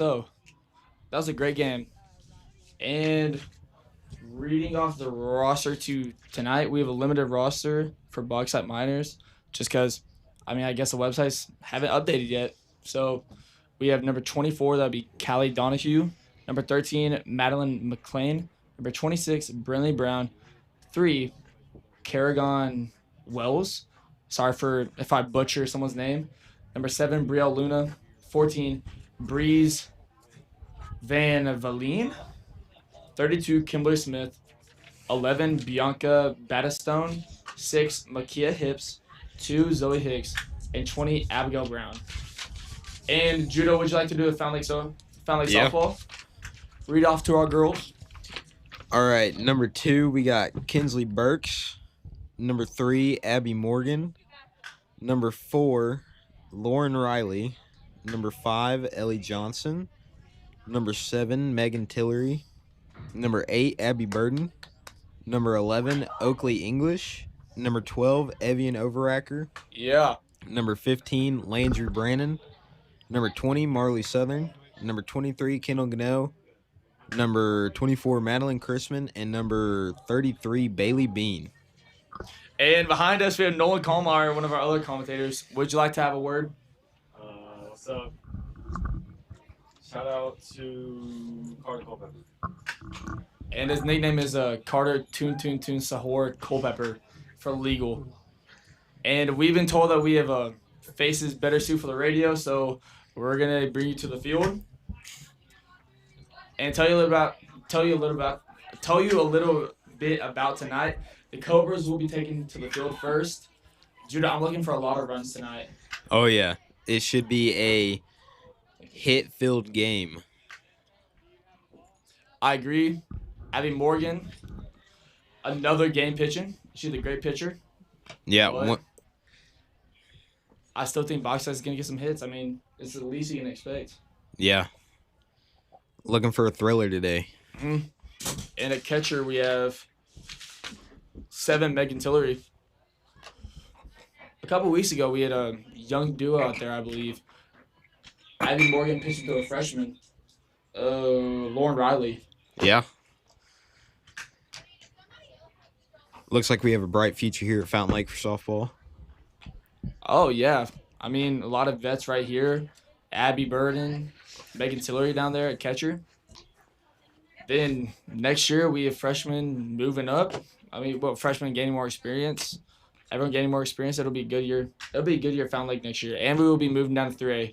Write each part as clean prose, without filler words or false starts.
So that was a great game. And reading off the roster to tonight, we have a limited roster for Bauxite Miners, just because, I guess the websites haven't updated yet. So we have number 24, that would be Callie Donahue. Number 13, Madeline McLean. Number 26, Brinley Brown. 3, Carrigan Wells. Sorry for if I butcher someone's name. Number 7, Brielle Luna. 14, Breeze Van Valeen. 32, Kimberly Smith. 11, Bianca Battistone. 6, Makia Hips. 2, Zoe Hicks. And 20, Abigail Brown. And Judo, would you like to do a Found Lake Yeah. softball? Read off to our girls. All right, number 2, we got Kinsley Burks. Number 3, Abby Morgan. Number 4, Lauren Riley. Number 5, Ellie Johnson. Number 7, Megan Tillery. Number 8, Abby Burden. Number 11, Oakley English. Number 12, Evian Overacker. Yeah. Number 15, Landry Brannon. Number 20, Marley Southern. Number 23, Kendall Gano. Number 24, Madeline Chrisman. And number 33, Bailey Bean. And behind us, we have Nolan Kalmar, one of our other commentators. Would you like to have a word? What's up? Shout out to Carter Culpepper. And his nickname is Carter Toon Sahor Culpepper for legal. And we've been told that we have faces better suited for the radio, so we're gonna bring you to the field and tell you a little bit about tonight. The Cobras will be taken to the field first. Judah, I'm looking for a lot of runs tonight. Oh, yeah. It should be a hit-filled game. I agree. Abby Morgan, another game pitching. She's a great pitcher. Yeah. But I still think Bauxite is going to get some hits. It's the least you can expect. Yeah. Looking for a thriller today. Mm-hmm. And at catcher, we have 7, Megan Tillery. A couple weeks ago, we had a young duo out there, I believe. Abby Morgan pitching to a freshman, Lauren Riley. Yeah. Looks like we have a bright future here at Fountain Lake for softball. Oh, yeah. A lot of vets right here. Abby Burden, Megan Tillery down there at catcher. Then next year, we have freshmen moving up. Freshmen gaining more experience. Everyone gaining more experience. It'll be a good year. It'll be a good year at Fountain Lake next year. And we will be moving down to 3A.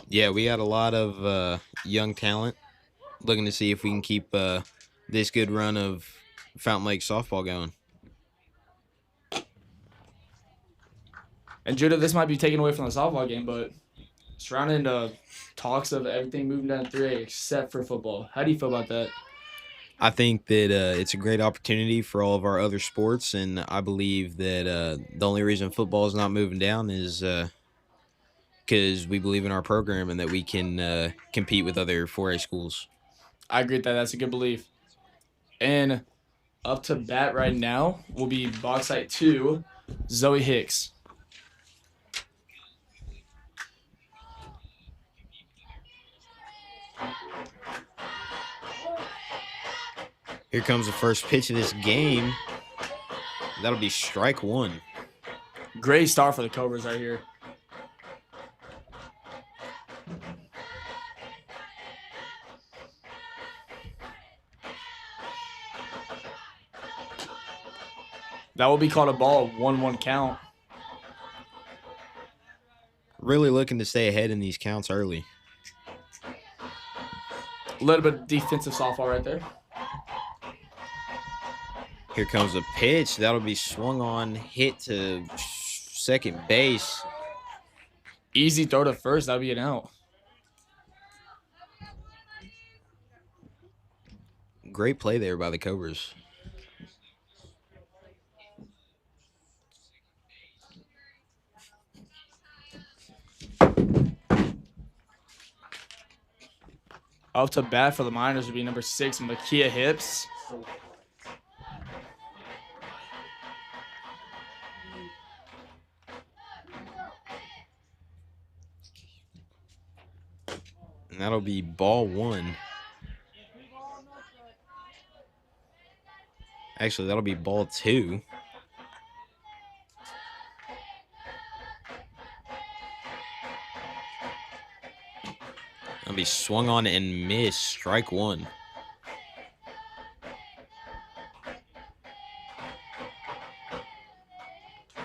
Yeah, we got a lot of young talent. Looking to see if we can keep this good run of Fountain Lake softball going. And Judah, this might be taken away from the softball game, but surrounding the talks of everything moving down to 3A except for football. How do you feel about that? I think that it's a great opportunity for all of our other sports, and I believe that the only reason football is not moving down is because we believe in our program and that we can compete with other 4A schools. I agree with that. That's a good belief. And up to bat right now will be Bauxite 2, Zoe Hicks. Here comes the first pitch of this game. That'll be strike 1. Great start for the Cobras right here. That will be called a ball, 1-1 count. Really looking to stay ahead in these counts early. A little bit of defensive softball right there. Here comes a pitch. That'll be swung on, hit to second base. Easy throw to first. That'll be an out. Great play there by the Cobras. Up to bat for the Miners would be number 6, Makia Hips. And that'll be ball 1. Actually, that'll be ball 2. That'll be swung on and missed. Strike 1.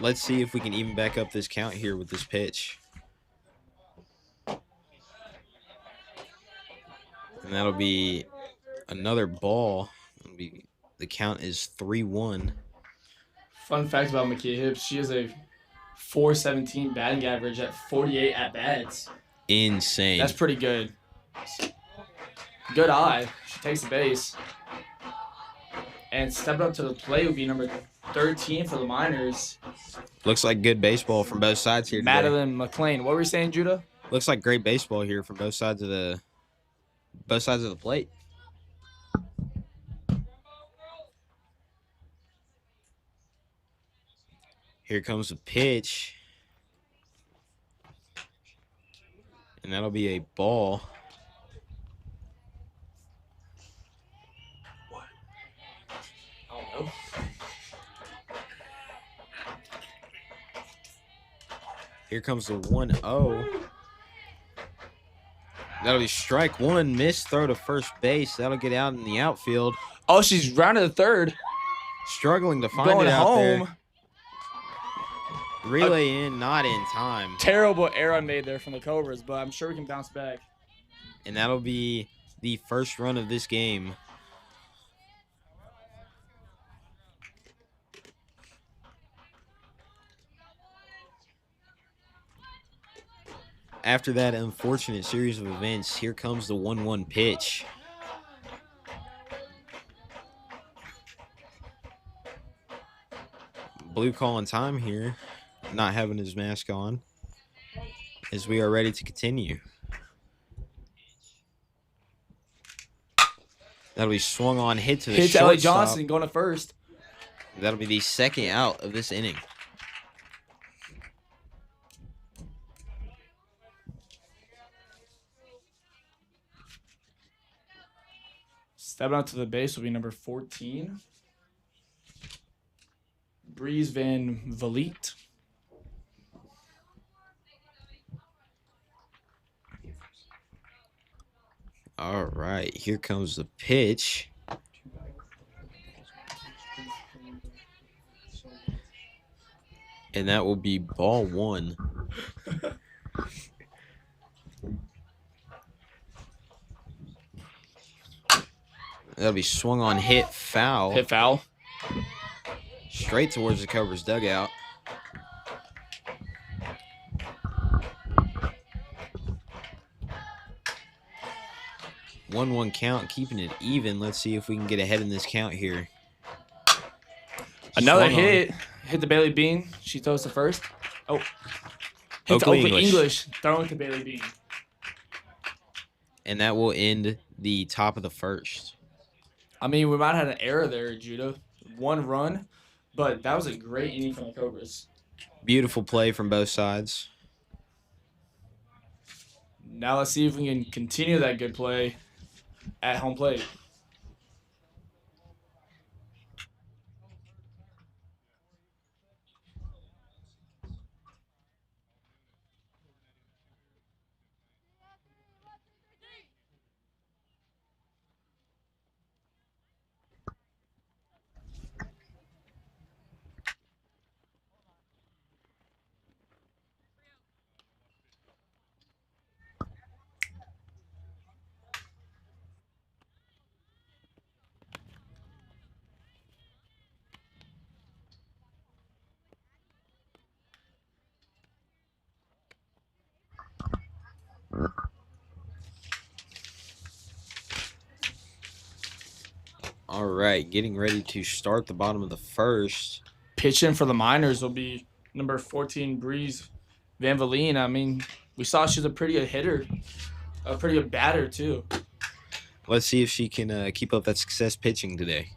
Let's see if we can even back up this count here with this pitch. And that'll be another ball. The count is 3-1. Fun fact about Makia Hibbs, she has a .417 batting average at 48 at-bats. Insane. That's pretty good. Good eye. She takes the base. And stepping up to the plate would be number 13 for the Miners. Looks like good baseball from both sides here today. Madeline McLean. What were you saying, Judah? Looks like great baseball here from both sides of the plate. Here comes the pitch. And that'll be a ball. What? I don't know. Here comes the 1-0. That'll be strike 1. Missed throw to first base. That'll get out in the outfield. Oh, she's rounded the third. Struggling to find Going it out home. there. Relay in, not in time. Terrible error made there from the Cobras, but I'm sure we can bounce back. And that'll be the first run of this game. After that unfortunate series of events, here comes the 1-1 pitch. Blue calling time here, not having his mask on, as we are ready to continue. That'll be swung on, hit to the Hits Ellie shortstop. Johnson going to first. That'll be the second out of this inning. Stepping out to the base will be number 14. Breeze Van Vliet. All right, here comes the pitch. And that will be ball 1. That'll be swung on, hit foul. Hit foul. Straight towards the Cobras dugout. One count, keeping it even. Let's see if we can get ahead in this count here. Another Swung on. hit. Hit the Bailey Bean. She throws to first. Oh. Hit to Oakley Oakley English. English. Throwing to Bailey Bean. And that will end the top of the first. I mean, we might have had an error there, Judah. 1 run, but that was a great inning from the Cobras. Beautiful play from both sides. Now let's see if we can continue that good play at home plate. All right, getting ready to start the bottom of the first. Pitching for the Miners will be number 14, Breeze Van Vliet. I mean, we saw she's a pretty good hitter, a pretty good batter, too. Let's see if she can keep up that success pitching today.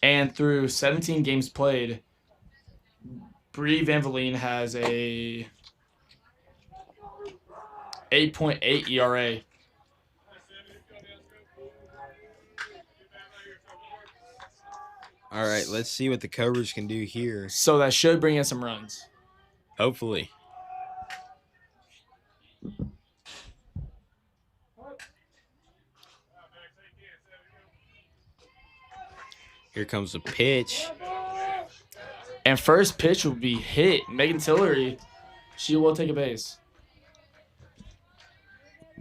And through 17 games played, Bree Van Vliet has a 8.8 ERA. All right, let's see what the Cobras can do here. So that should bring in some runs. Hopefully. Here comes the pitch. And first pitch will be hit. Megan Tillery, she will take a base.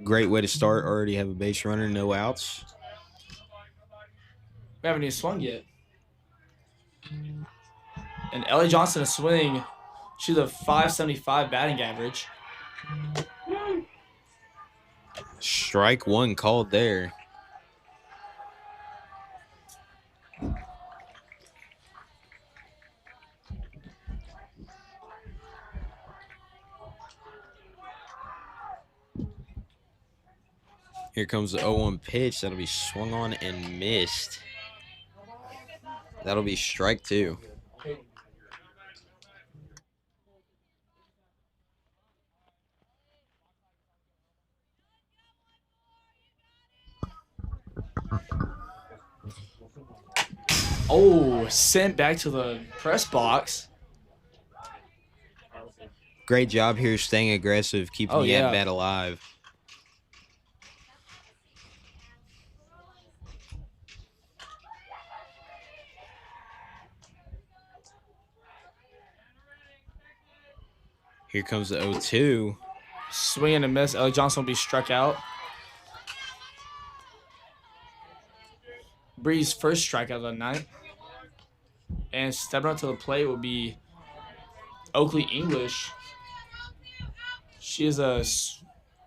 Great way to start. Already have a base runner, no outs. We haven't even swung yet. And Ellie Johnson a swing. She's a 575 batting average. Strike one called there. Here comes the 0-1 pitch. That'll be swung on and missed. That'll be strike two. Oh, sent back to the press box. Great job here staying aggressive, keeping the at-bat alive. Here comes the 0-2. Swing and a miss. Ellie Johnson will be struck out. Bree's first strikeout of the night. And stepping up to the plate will be Oakley English. She has a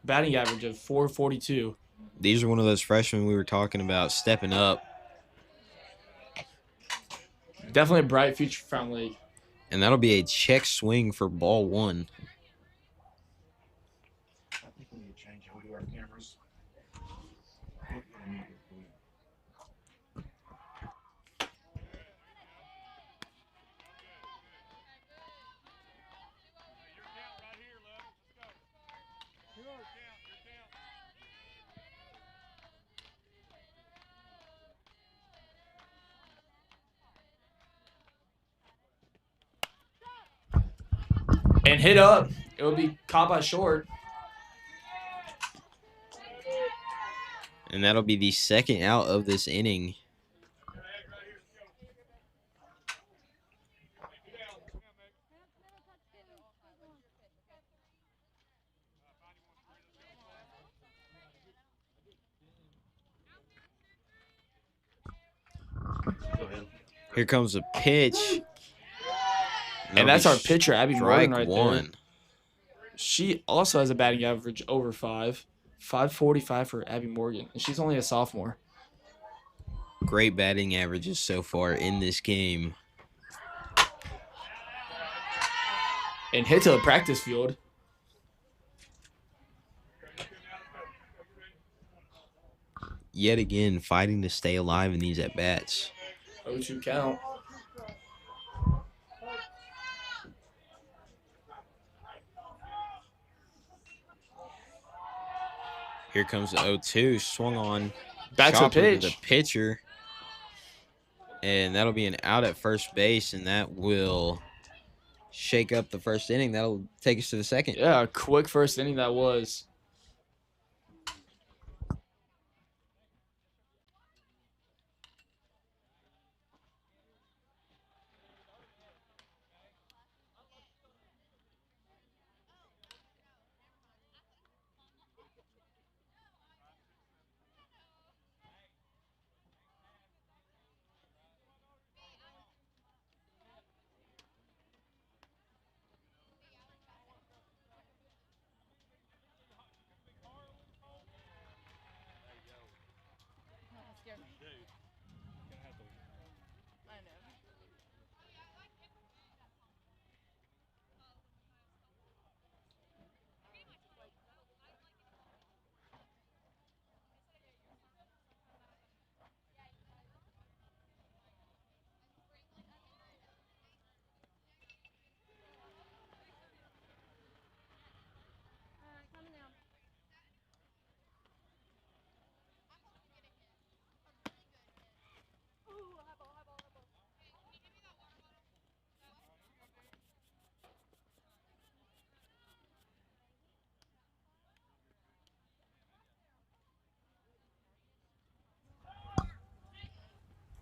batting average of 442. These are one of those freshmen we were talking about stepping up. Definitely a bright future for Fountain Lake. And that'll be a check swing for ball one. And hit up. It will be caught by short. And that'll be the second out of this inning. Here comes a pitch. And that's our pitcher, Abby Morgan, right one. there. She also has a batting average over 545 for Abby Morgan. And she's only a sophomore. Great batting averages so far in this game. And hit to the practice field. Yet again, fighting to stay alive in these at-bats. 0-2 count. Here comes the 0-2, swung on. Back to the pitch. The pitcher. And that'll be an out at first base, and that will shake up the first inning. That'll take us to the second. Yeah, a quick first inning that was.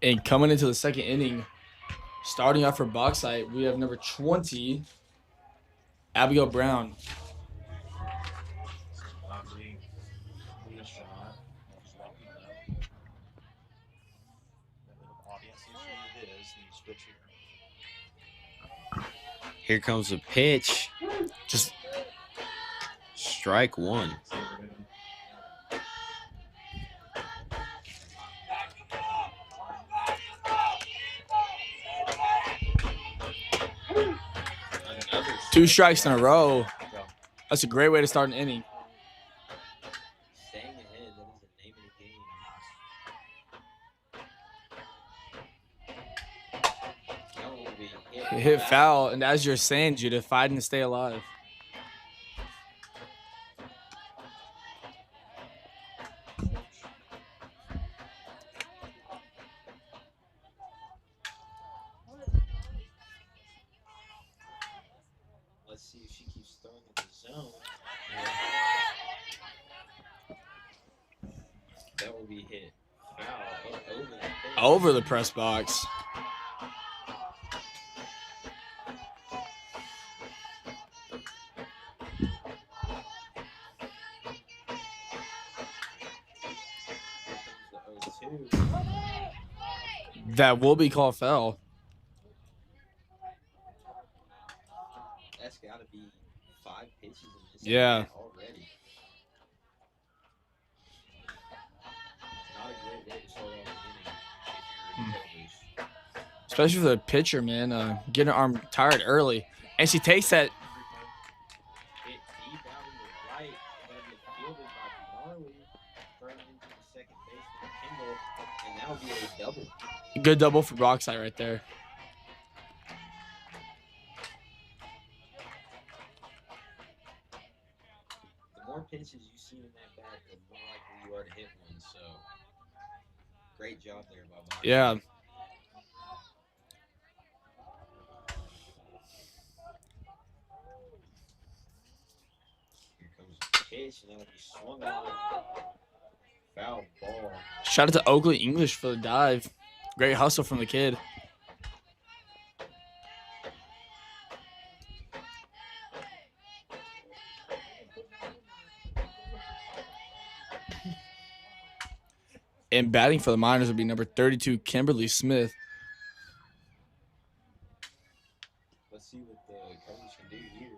And coming into the second inning, starting off for Bauxite, we have number 20, Abigail Brown. Here comes the pitch. Just Strike one. two strikes in a row. That's a great way to start an inning. Staying ahead, that is the name of the game. It hit foul, and as you're saying, Judah, fighting to stay alive. Let's see if she keeps throwing in the zone. That will be hit foul Over the press box. That will be called foul. That's got to be 5 pitches in this Yeah. already. Not a great way to start off the inning if you're Cobras. Especially for the pitcher, man. Getting her arm tired early. And she takes that. Hit deep out in the right, that'll be fielded by Marley, thrown into the second baseman Kendall, and that'll be a double. Good double for Bauxite right there. The more pitches you see in that bat, the more likely you are to hit one. So, great job there by Marley. Yeah. Here comes the pitch, and that'll be swung on. Foul ball. Shout out to Oakley English for the dive. Great hustle from the kid. And batting for the Miners would be number 32, Kimberly Smith. Let's see what the Cobras can do here.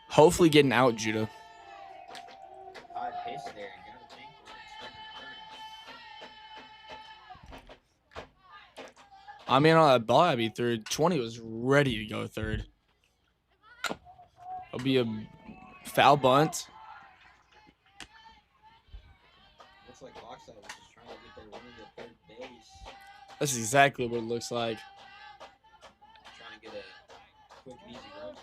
Hopefully getting out, Judah. High pitch there. You gotta think we're expecting a run. I mean, on that ball, I'd be third. 20 was ready to go third. It'll be a foul bunt. Looks like Bauxite was just trying to get their runner to third base. That's exactly what it looks like. Trying to get a quick, easy run.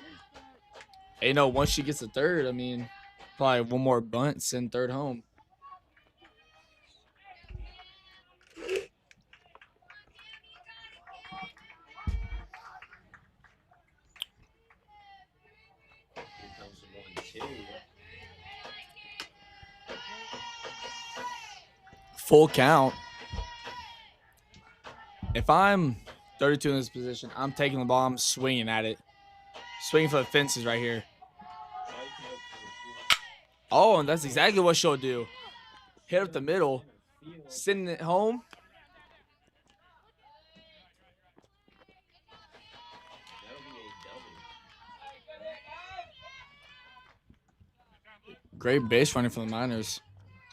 And, you know, once she gets to third, I mean, probably one more bunt, send third home. Here comes the 1-2. Full count. If I'm 32 in this position, I'm taking the ball, I'm swinging at it. Swinging for the fences right here. Oh, and that's exactly what she'll do. Hit up the middle, sending it home. That'll be a double. Great base running for the Miners.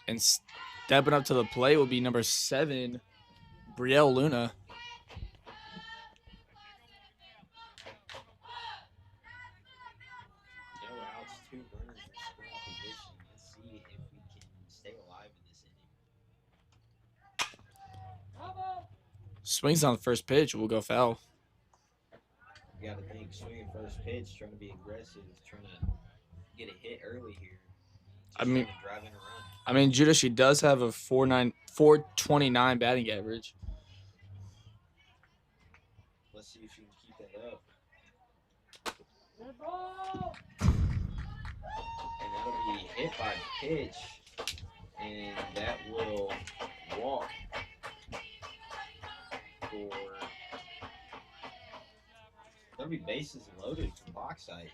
And stepping up to the plate will be number 7, Brielle Luna. No outs, 2 runners in scoring position. Let's see if we can stay alive in this inning. Swings on the first pitch, will go foul. You got to think swinging first pitch, trying to be aggressive, trying to get a hit early here. I mean, Just driving a run. I mean, Judah, she does have a 429 batting average. Let's see if she can keep that up. And that'll be hit by pitch, and that will walk for. That'll be bases loaded for Bauxite.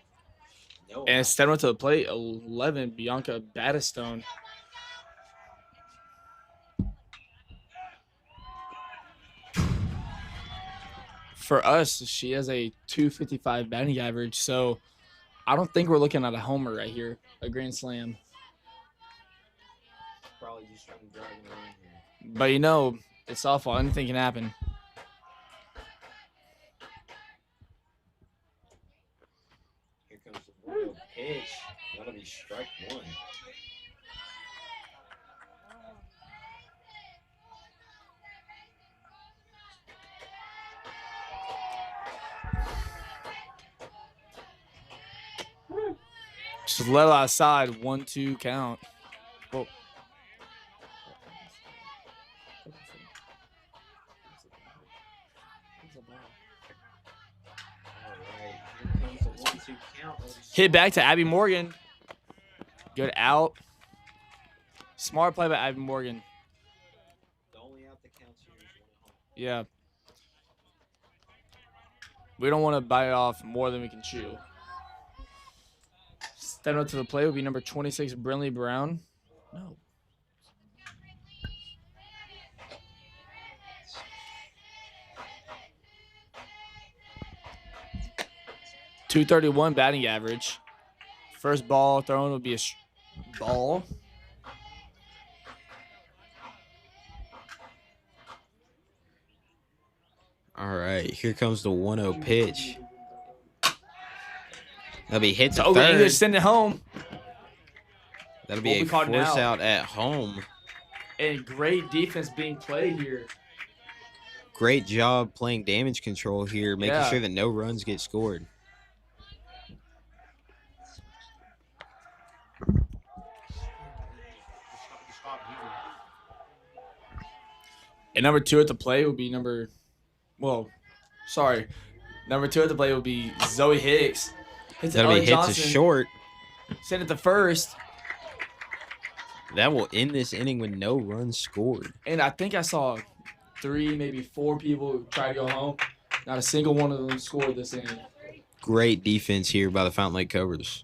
No And out. stepping up to the plate, 11, Bianca Battistone. For us, she has a 255 batting average, so I don't think we're looking at a homer right here, a grand slam. Probably just trying to drive it around here. But you know, it's softball. Anything can happen. Here comes the 1-0 pitch. That'll be strike one. Just let it outside. 1-2 count. Whoa. All right, here comes the 1-2 count. Hit back to Abby Morgan. Good out. Smart play by Abby Morgan. The only out that counts here is 1 home. Yeah. We don't want to bite off more than we can chew. Stepping up to the plate will be number 26, Brinley Brown. No. .231 batting average. First ball thrown would be a ball. All right, here comes the 1-0 pitch. That'll be hit to So third. English send it home. That'll What be we a call force now. out at home. And great defense being played here. Great job playing damage control here, making Yeah. sure that no runs get scored. And number 2 at the plate will be number 2 at the plate will be Zoe Hicks. Hits That'll be Ellie hit to Johnson. short. Send it to first. That will end this inning with no runs scored. And I think I saw 3, maybe 4 people try to go home. Not a single one of them scored this inning. Great defense here by the Fountain Lake Cobras.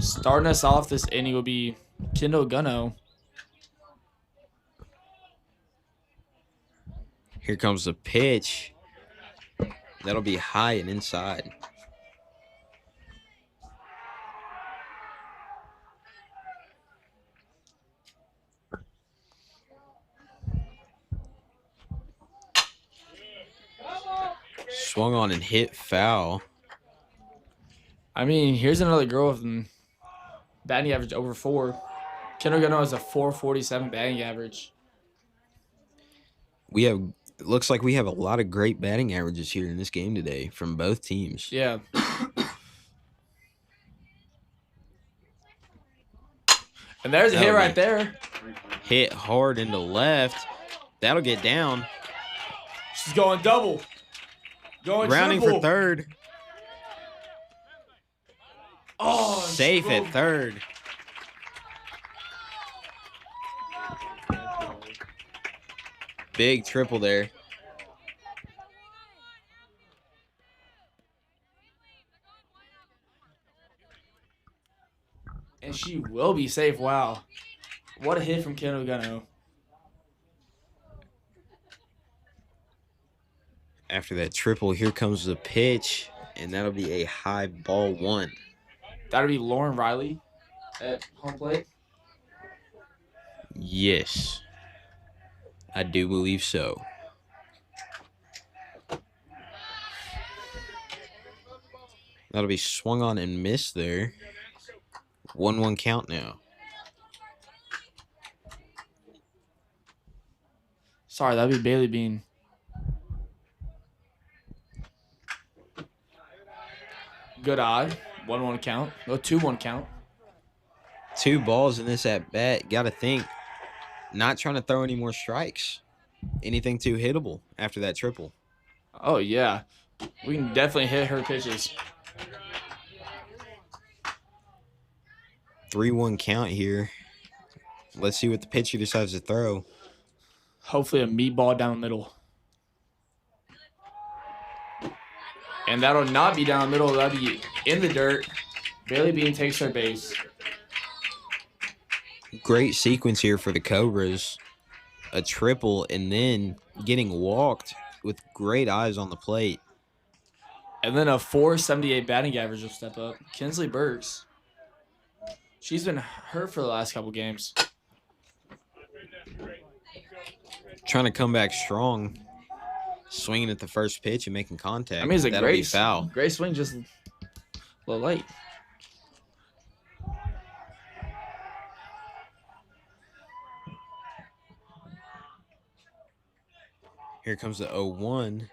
Starting us off this inning will be Kendall Gunno. Here comes the pitch. That'll be high and inside. Swung on and hit foul. I mean, here's another girl with batting average over 4. Kendall Gunno has a 447 batting average. Looks like we have a lot of great batting averages here in this game today from both teams. Yeah. And there's a hit That'll right be- there. Hit hard into left. That'll get down. She's going double. Going Rounding triple. for third. Oh, Safe at third. Big triple there. And she will be safe. Wow. What a hit from Kendall Gano. After that triple, here comes the pitch, and that'll be a high ball 1. That'll be Lauren Riley at home plate. Yes, I do believe so. That'll be swung on and missed there. 1-1 count now. Sorry, that'd be Bailey Bean. Good eye. 1-1 count. No, 2-1 count. 2 balls in this at bat. Got to think. Not trying to throw any more strikes. Anything too hittable after that triple. Oh, yeah. We can definitely hit her pitches. 3-1 count here. Let's see what the pitcher decides to throw. Hopefully a meatball down the middle. And that'll not be down the middle. That'll be in the dirt. Bailey Bean takes her base. Great sequence here for the Cobras. A triple and then getting walked with great eyes on the plate. And then a 478 batting average will step up. Kinsley Burks. She's been hurt for the last couple games. Trying to come back strong. Swinging at the first pitch and making contact. I mean, it's a That'll be great foul. Great swing, just a little late. Here comes the 0-1.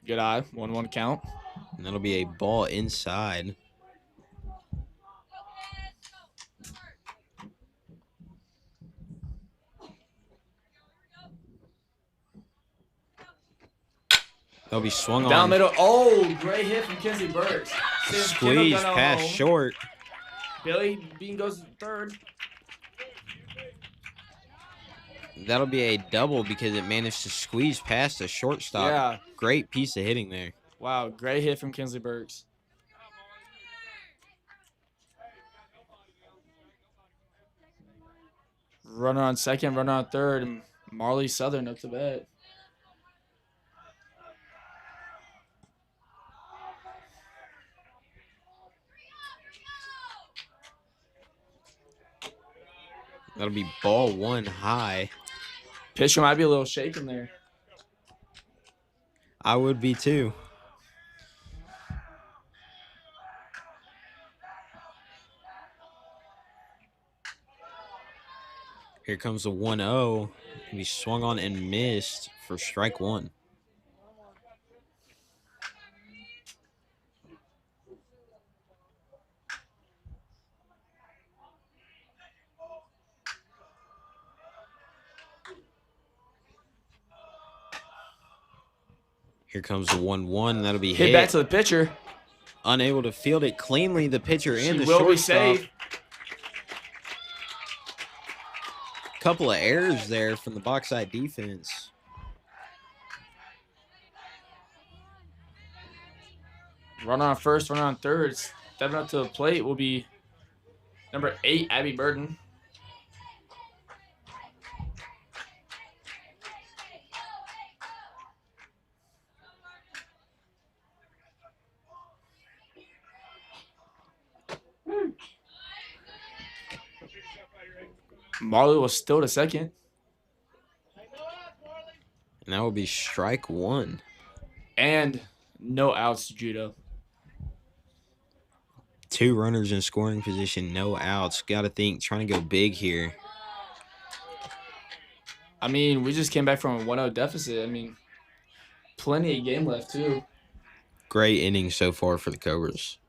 Good eye. 1-1 count. And that'll be a ball inside. That'll be swung Down on. middle. Oh, great hit from Kinsley Burks. Squeeze pass short. Billy Bean goes third. That'll be a double because it managed to squeeze past the shortstop. Yeah. Great piece of hitting there. Wow, great hit from Kinsley Burks. Runner on second, runner on third, and Marley Southern up to bat. That'll be ball 1 high. Pitcher might be a little shaken there. I would be too. Here comes the 1-0. He swung on and missed for strike 1. Here comes the 1-1. That'll be Hit back to the pitcher. Unable to field it cleanly. The pitcher and the She will be shortstop. safe. Couple of errors there from the Bauxite defense. Runner on first, runner on third. Stepping up to the plate will be number 8, Abby Burton. Marley was still to second. And that will be strike 1. And no outs to Judo. 2 runners in scoring position, no outs. Got to think, trying to go big here. I mean, we just came back from a 1-0 deficit. I mean, plenty of game left, too. Great inning so far for the Cobras.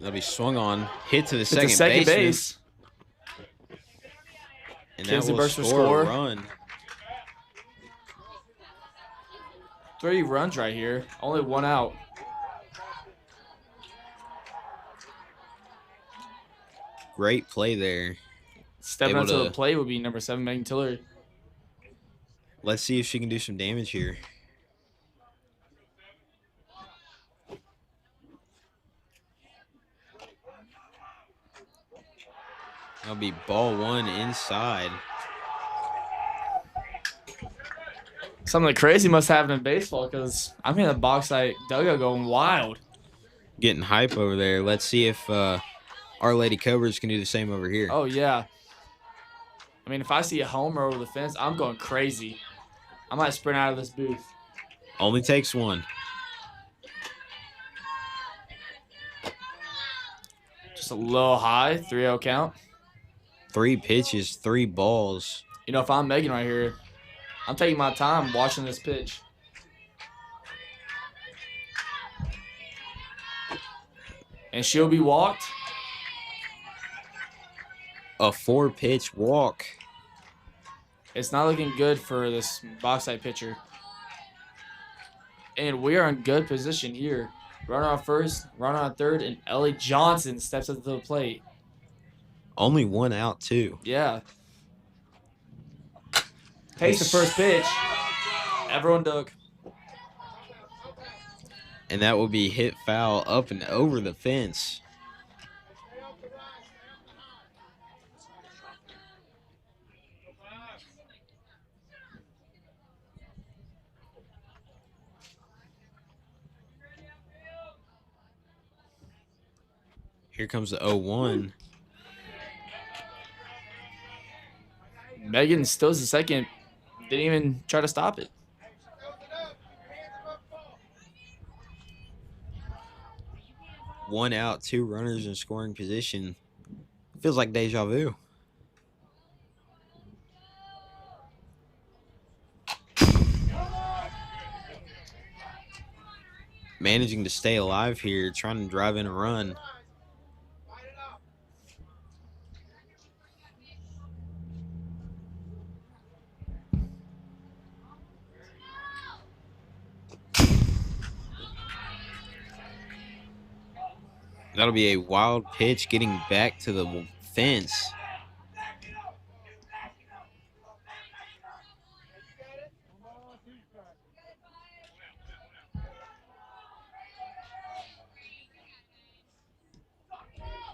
That'll be swung on. Hit to the Hit the second second baseman. base. And that Kinsley will Burks will score score. a run. 3 runs right here. Only 1 out. Great play there. Stepping Able up to the to- plate would be number 7, Megan Tillery. Let's see if she can do some damage here. That'll be ball 1 inside. Something crazy must happen in baseball because I'm in the Bauxite dugout going wild. Getting hype over there. Let's see if Our Lady Cobras can do the same over here. Oh, yeah. I mean, if I see a homer over the fence, I'm going crazy. I might sprint out of this booth. Only takes one. Just a little high, 3-0 count. 3 pitches, 3 balls. You know, if I'm Megan right here, I'm taking my time watching this pitch. And she'll be walked. A 4-pitch walk. It's not looking good for this Bauxite pitcher. And we are in good position here. Runner on first, runner on third, and Ellie Johnson steps up to the plate. Only 1 out, too. Yeah. Takes the first pitch. Everyone duck. And that will be hit foul up and over the fence. Here comes the 0-1. Megan stills the second. Didn't even try to stop it. One out, 2 runners in scoring position. Feels like deja vu. Managing to stay alive here, trying to drive in a run. That'll be a wild pitch getting back to the fence.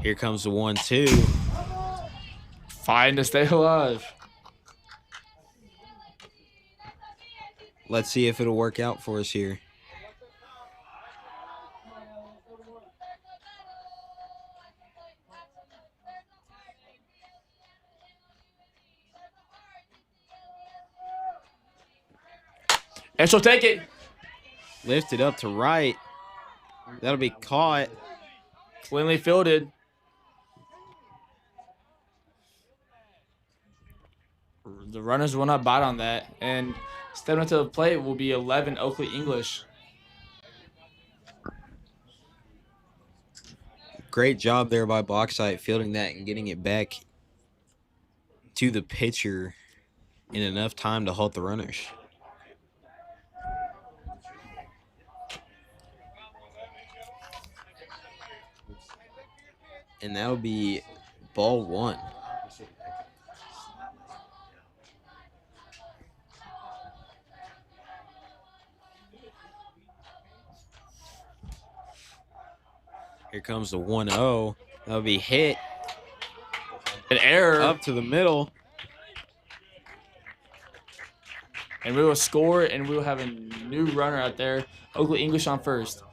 Here comes the 1-2. Fine to stay alive. Let's see if it'll work out for us here. And she'll take it. Lifted up to right. That'll be caught. Cleanly fielded. The runners will not bite on that. And stepping up to the plate will be 11 Oakley English. Great job there by Bauxite fielding that and getting it back to the pitcher in enough time to halt the runners. And that'll be ball 1. Here comes the 1-0. That'll be hit An error. up to the middle. And we will score, and we will have a new runner out there. Oakley English on first.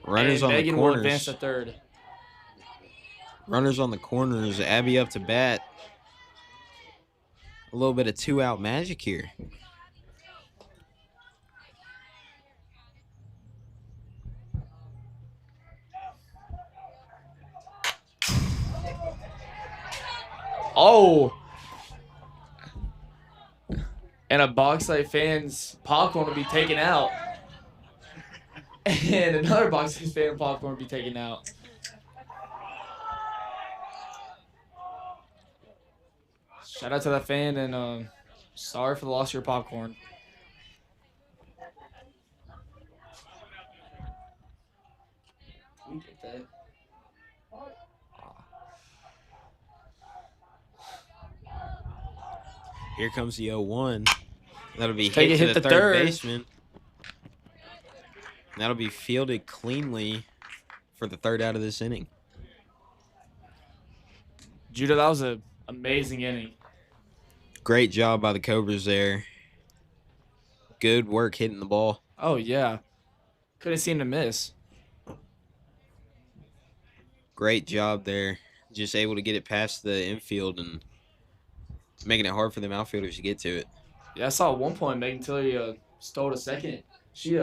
Runners and on Megan the will advance corners. to third. Runners on the corners. Abby up to bat. A little bit of 2-out magic here. Oh! And a Bauxite fan's popcorn will be taken out. And another Bauxite fan popcorn will be taken out. Shout out to that fan, and sorry for the loss of your popcorn. We get that. Here comes the 0-1. That'll be Take hit it, to hit the the third third. baseman. That'll be fielded cleanly for the third out of this inning. Judah, that was an amazing inning. Great job by the Cobras there. Good work hitting the ball. Oh, yeah. Couldn't seem to miss. Great job there. Just able to get it past the infield and making it hard for them outfielders to get to it. Yeah, I saw at one point Megan Tilley stole a second. She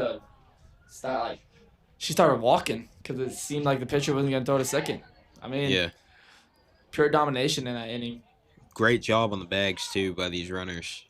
started walking because it seemed like the pitcher wasn't going to throw it a second. I mean, Yeah. pure domination in that inning. Great job on the bags, too, by these runners.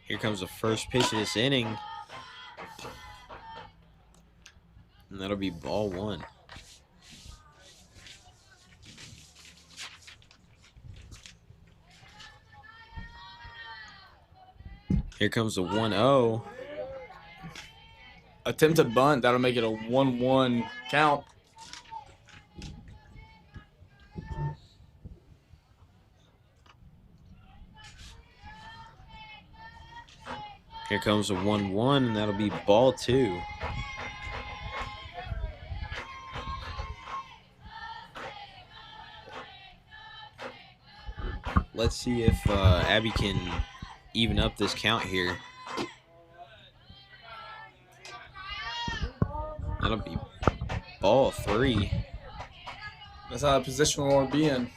Here comes the first pitch of this inning. And that'll be ball one. Here comes the 1-0. Attempted bunt. That'll make it a 1-1 count. Here comes the 1-1, and that'll be ball two. Let's see if Abby can even up this count here. That'll be ball three. That's not a position we want to be in.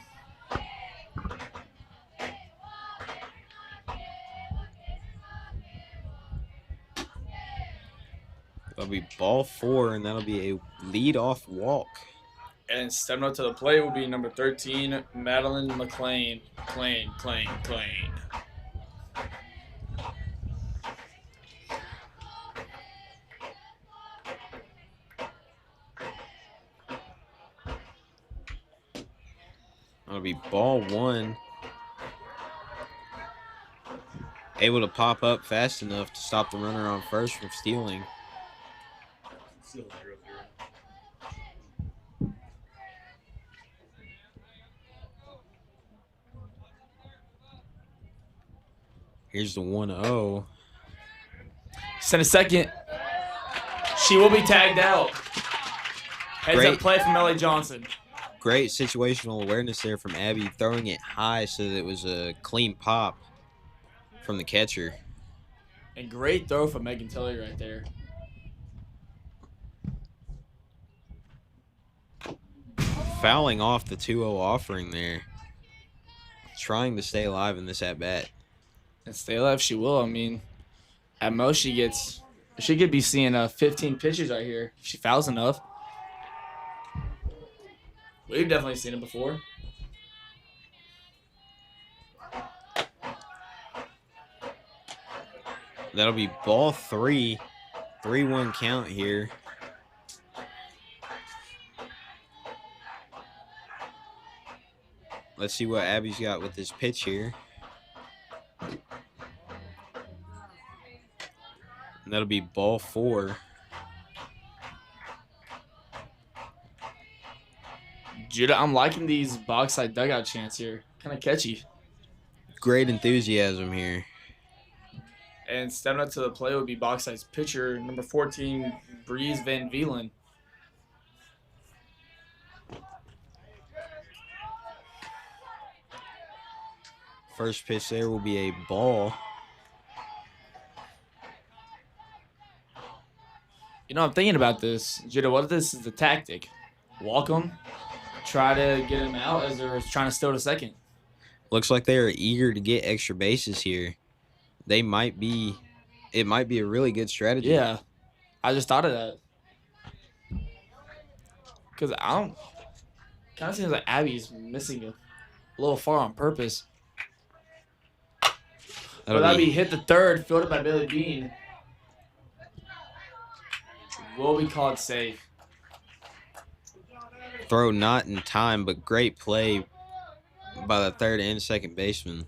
That'll be ball four, and that'll be a lead-off walk. And stepping up to the plate will be number 13, Madeline McLean. Clain. That'll be ball one. Able to pop up fast enough to stop the runner on first from stealing. Here's the 1-0. Send a second. She will be tagged out. Heads Great. up play from Ellie Johnson. Great situational awareness there from Abby, throwing it high so that it was a clean pop from the catcher. And great throw from Megan Tilley right there. Fouling off the 2-0 offering there. Trying to stay alive in this at-bat. And stay alive she will. I mean, at most she could be seeing 15 pitches right here if she fouls enough. We've definitely seen it before. That'll be ball 3. 3-1 count here. Let's see what Abby's got with this pitch here. And that'll be ball 4. Judah, I'm liking these Bauxite dugout chants here. Kind of catchy. Great enthusiasm here. And stepping up to the plate would be Bauxite's pitcher, number 14, Breeze Van Veelen. First pitch there will be a ball. You know, I'm thinking about this. Judah, what if this is the tactic? Walk him, try to get him out as they're trying to steal to second. Looks like they are eager to get extra bases here. It might be a really good strategy. Yeah, I just thought of that. Because kind of seems like Abby's missing a little far on purpose. That'd be hit the third, fielded by Billy Bean. Will be called safe. Throw not in time, but great play by the third and second baseman.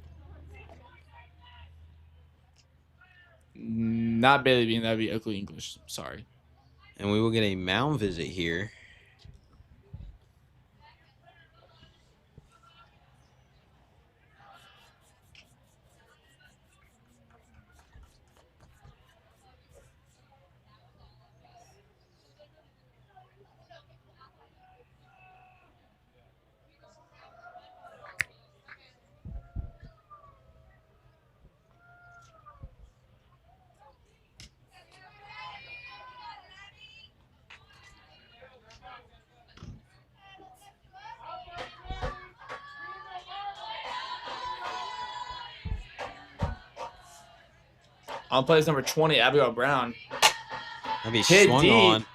Not Billy Bean, that'd be Oakley English. Sorry. And we will get a mound visit here. On plays number 20, Abigail Brown. That'll be Hit swung deep. on.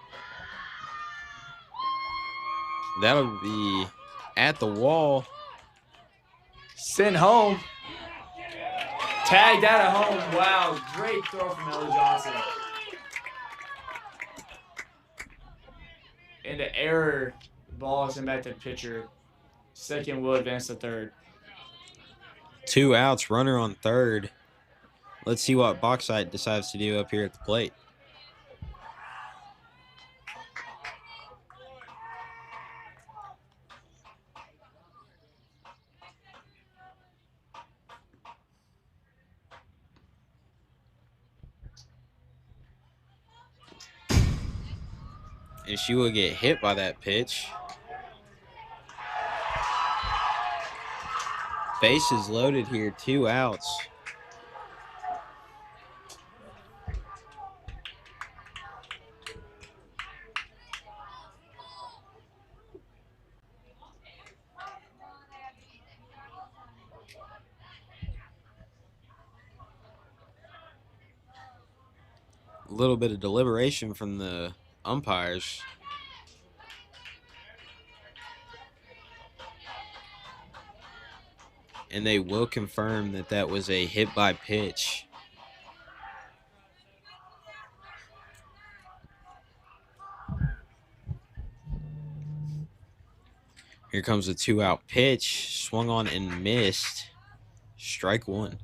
That'll be at the wall. Sent home. Tagged out at home. Wow, great throw from Ellie Johnson. And the error ball is sent back to the pitcher. Second will advance to third. 2 outs, runner on third. Let's see what Bauxite decides to do up here at the plate. And she will get hit by that pitch. Bases loaded here, 2 outs. A little bit of deliberation from the umpires. And they will confirm that that was a hit by pitch. Here comes a 2-out pitch. Swung on and missed. Strike 1.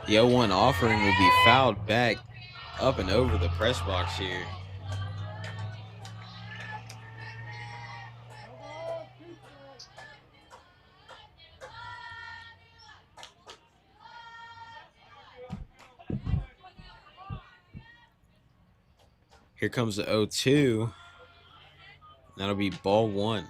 The 0-1 offering will be fouled back up and over the press box here. Here comes the 0-2. That'll be ball 1.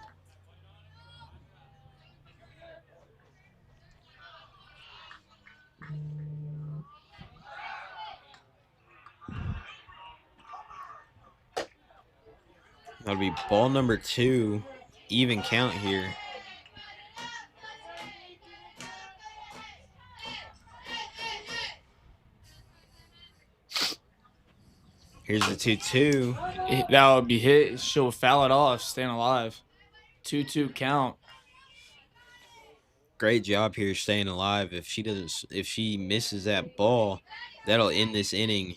That'll be ball number 2. Even count here. Here's the 2-2. That would be hit. She'll foul it off, staying alive. 2-2 count. Great job here staying alive. If she misses that ball, that'll end this inning,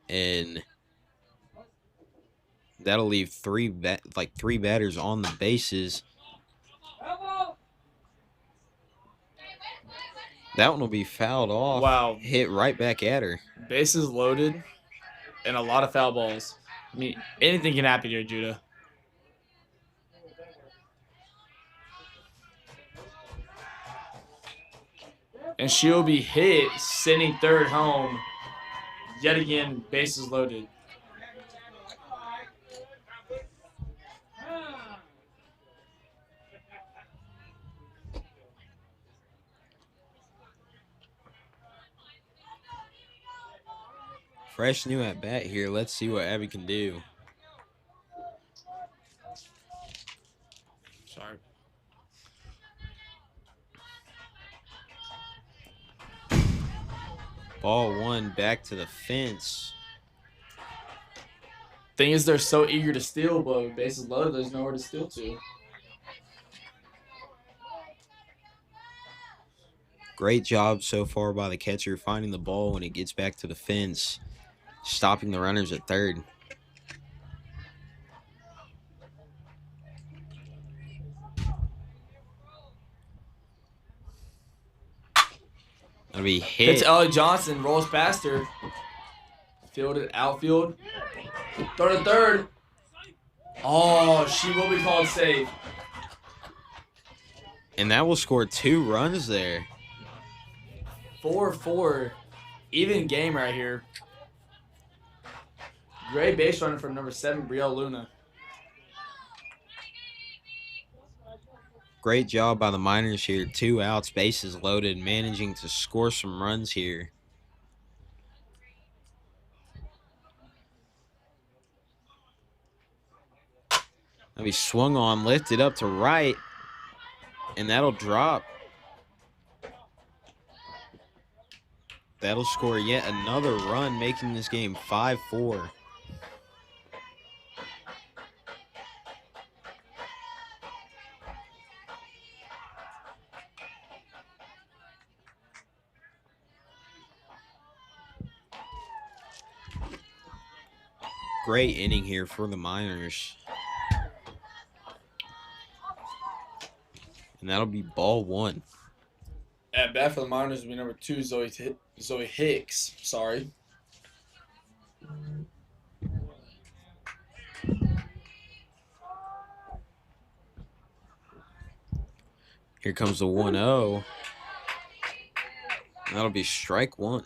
and that'll leave three batters on the bases. That one will be fouled off. Wow. Hit right back at her. Bases loaded and a lot of foul balls. I mean, anything can happen here, Judah. And she'll be hit, sending third home. Yet again, bases loaded. Fresh new at bat here. Let's see what Abby can do. Sorry. Ball one back to the fence. Thing is, they're so eager to steal, but with bases loaded, there's nowhere to steal to. Great job so far by the catcher finding the ball when it gets back to the fence, stopping the runners at third. That'll be hit. It's Ellie Johnson, rolls past her. Fielded, outfield. Throw to third. Oh, she will be called safe. And that will score 2 runs there. 4-4. Even game right here. Great base runner from number 7, Brielle Luna. Great job by the Miners here. 2 outs, bases loaded, managing to score some runs here. That'll be swung on, lifted up to right, and that'll drop. That'll score yet another run, making this game 5-4. Great inning here for the Miners. And that'll be ball 1. At bat for the Miners will be number 2, Zoe Hicks. Sorry. Here comes the 1-0. That'll be strike 1.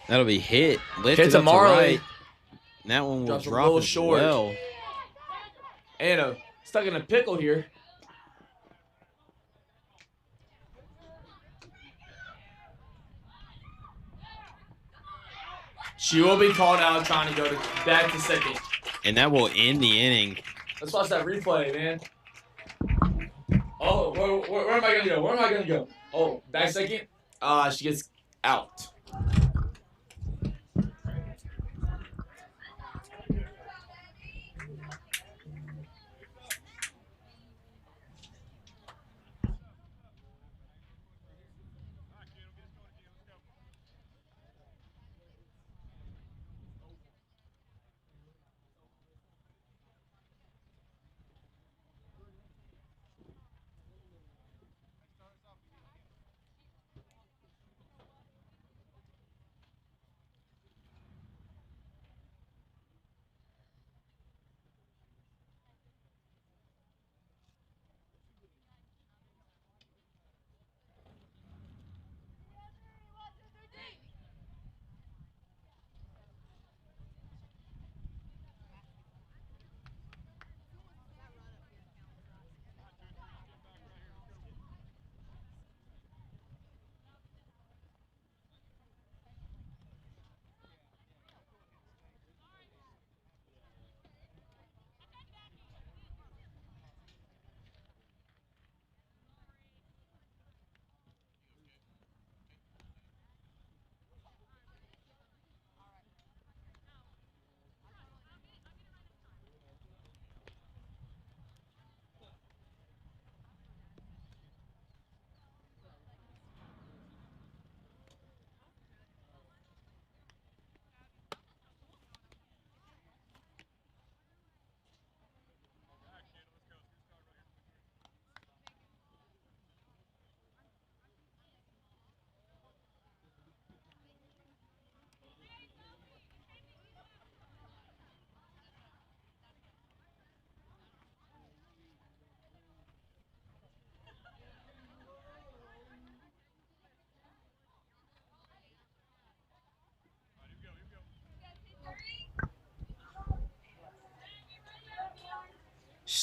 That'll be hit. Lifted Hits a up to Marley. right. And that one will Drops a drop little as short. well. Anna, stuck in a pickle here. She will be called out trying to go back to second. And that will end the inning. Let's watch that replay, man. Oh, where am I going to go? Where am I going to go? Oh, back second. She gets out.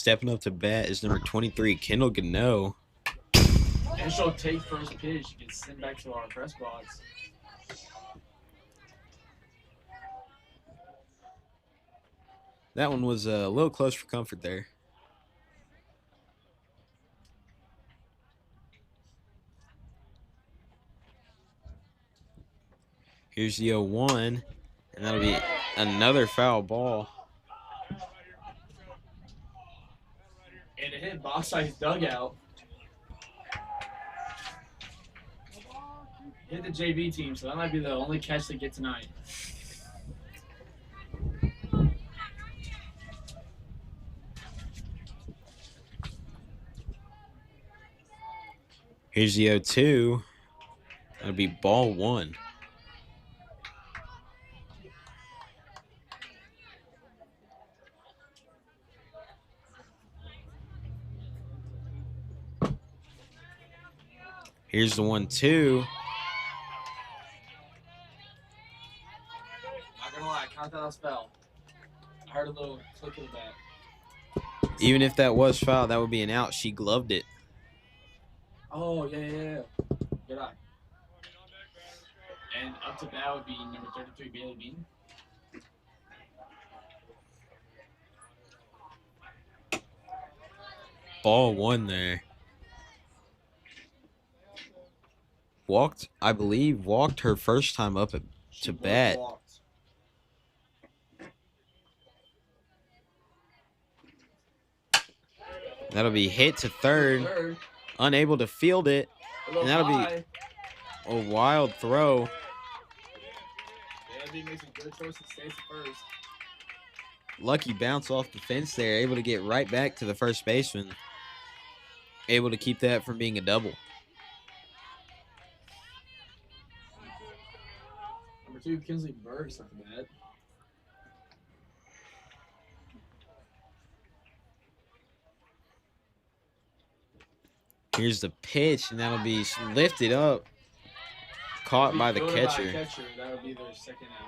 Stepping up to bat is number 23, Kendall Gano. And she'll take first pitch. She gets sent back to our press box. That one was a little close for comfort there. Here's the 0-1, and that'll be another foul ball. And it hit Bauxite's dugout. Hit the JV team, so that might be the only catch they get tonight. Here's the 0-2. That'll be ball 1. Here's the 1-2. Not gonna lie, I count that as foul. I heard a little click of the bat. Even if that was foul, that would be an out. She gloved it. Oh, yeah. Good eye. And up to bat would be number 33, Bailey Bean. Ball 1 there. I believe, walked her first time up to bat. Walked. That'll be hit to third. Unable to field it. And that'll be a wild throw. Bailey makes a good choice and stays at first. Lucky bounce off the fence there. Able to get right back to the first baseman. Able to keep that from being a double. Number 2, Kinsley Burks at the bat. Here's the pitch, and that'll be lifted up. Caught by the catcher. That would be their second out.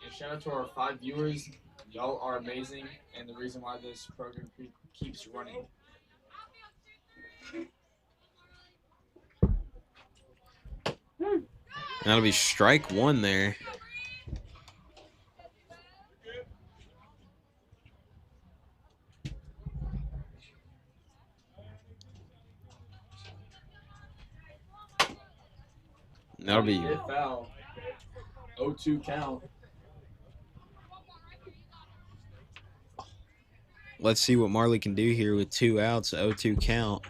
And shout out to our 5 viewers. Y'all are amazing, and the reason why this program keeps running. That'll be strike 1 there. That'll be Hit foul. 0-2 count. Let's see what Marley can do here with 2 outs, 0-2 count.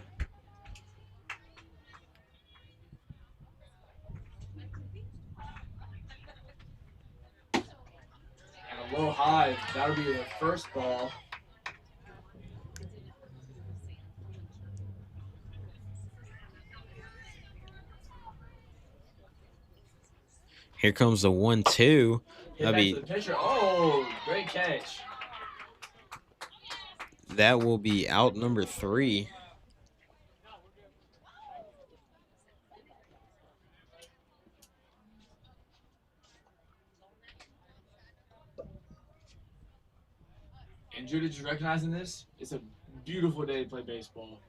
And a low high. That'll be the first ball. Here comes the 1-2. Hit back to the pitcher. Oh, great catch. That will be out number 3. And Judah, just recognizing this, it's a beautiful day to play baseball.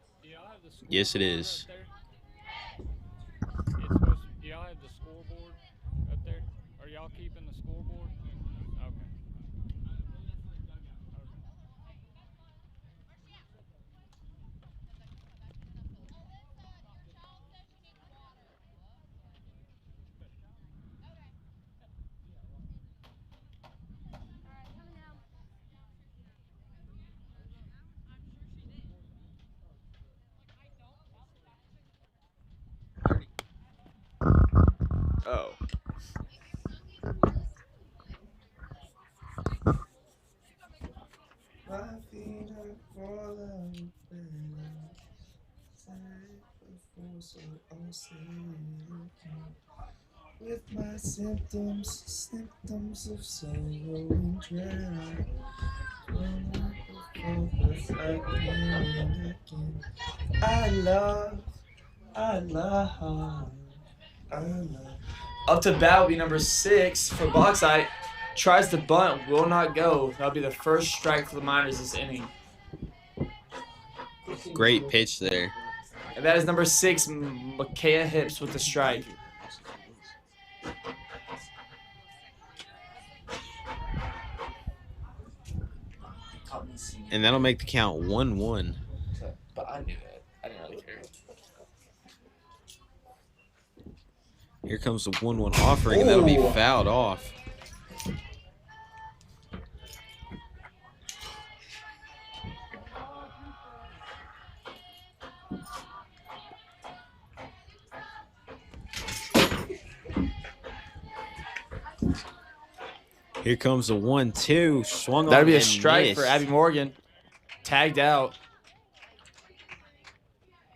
Yes, it is. Do y'all have the scoreboard up there? Are y'all keeping the scoreboard? Okay. Oh. With my symptoms of sorrow and dread, I love, Up to bat will be number 6 for Bauxite. Tries to bunt, will not go. That'll be the first strike for the Miners this inning. Great pitch there. And that is number 6, Micaiah Hips with the strike. And that'll make the count 1-1. But I knew that. I didn't really care. Here comes the 1-1 offering, and that'll be fouled off. Here comes the 1-2. Swung on. That'll be a and strike missed. for Abby Morgan. Tagged out.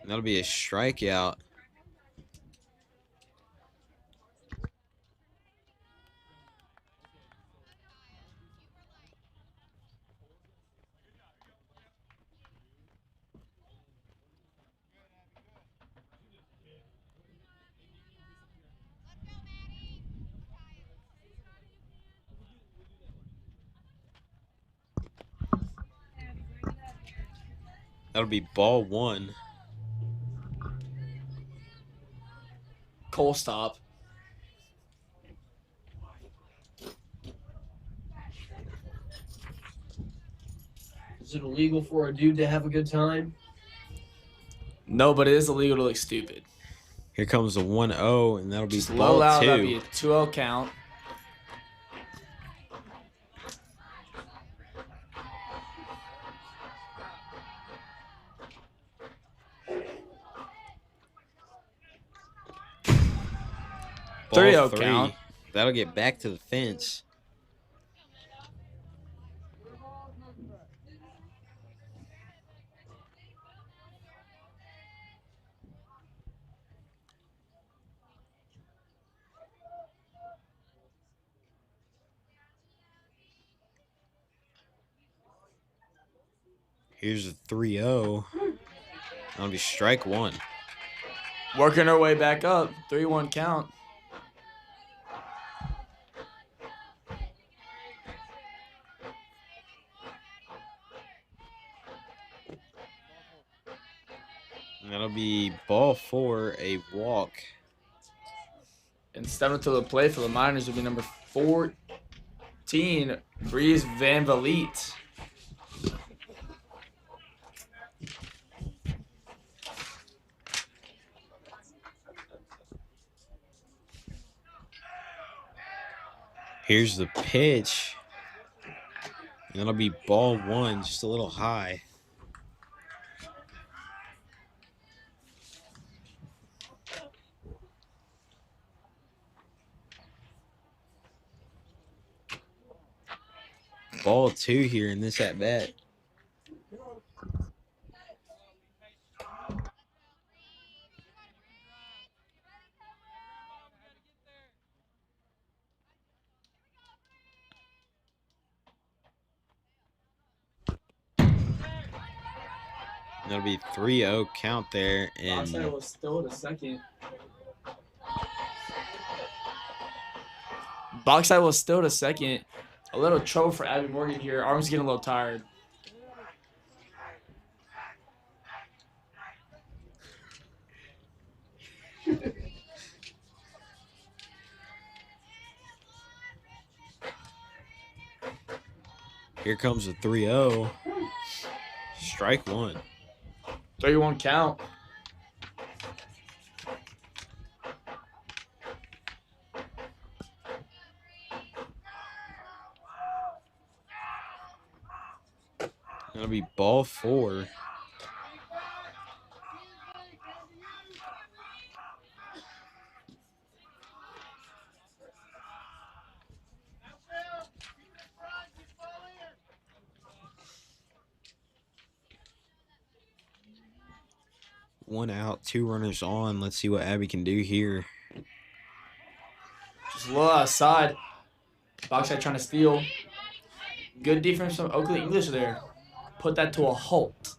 That'll be a strikeout. That'll be ball 1. Cole stop. Is it illegal for a dude to have a good time? No, but it is illegal to look stupid. Here comes the 1-0, and that'll be Just ball low out. 2. That'll be a 2-0 count. Ball 3-0 3. count. That'll get back to the fence. Here's a 3-0. That'll be strike 1. Working our way back up. 3-1 count. And that'll be ball 4, a walk. And stepping to the plate for the Miners will be number 14, Breeze Van Vliet. Here's the pitch. And that'll be ball 1, just a little high. Ball 2 here in this at bat. That'll be 3-0 count there, and Bauxite was still at a second. Bauxite was still at a second. A little trouble for Abby Morgan here. Arm's getting a little tired. here comes the 3-0. Strike 1. 3-1 count. That'll be ball 4. One out, 2 runners on. Let's see what Abby can do here. Just a little outside. Bauxite trying to steal. Good defense from Oakley English there. Put that to a halt.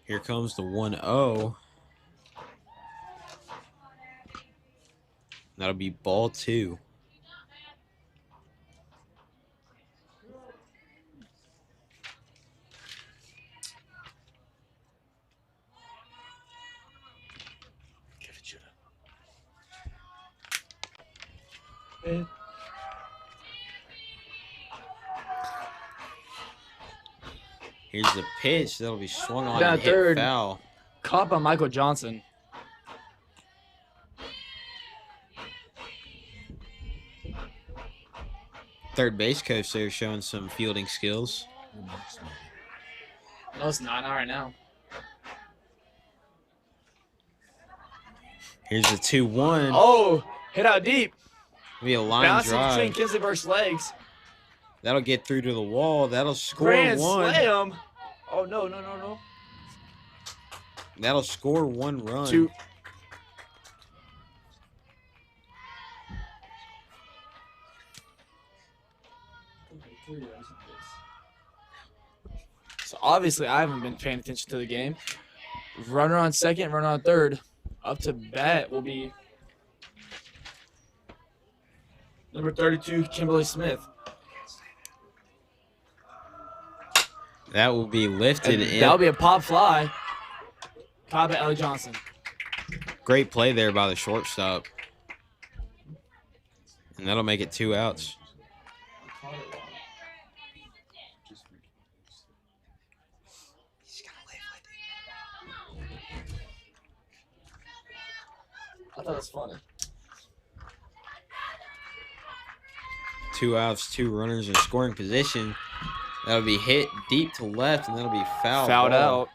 Here comes the 1-0. That'll be ball 2. Give it, Judah. And Here's the pitch. That'll be swung on Down and hit third. foul. caught by Michael Johnson. Third base coach there showing some fielding skills. No, it's not right now. Here's the 2-1. Oh, hit out deep. Be a line Bouncing between drive. Kinsley Burke's legs. That'll get through to the wall. That'll score Grand 1. slam. Oh, no. That'll score 1 run. 2. So obviously I haven't been paying attention to the game. Runner on second, runner on third. Up to bat will be number 32, Kimberly Smith. That will be lifted in. That'll be a pop fly. Caught by Ellie Johnson. Great play there by the shortstop. And that'll make it 2 outs. I thought it was funny. 2 outs, 2 runners in scoring position. That'll be hit deep to left, and that'll be fouled Fouled ball. out.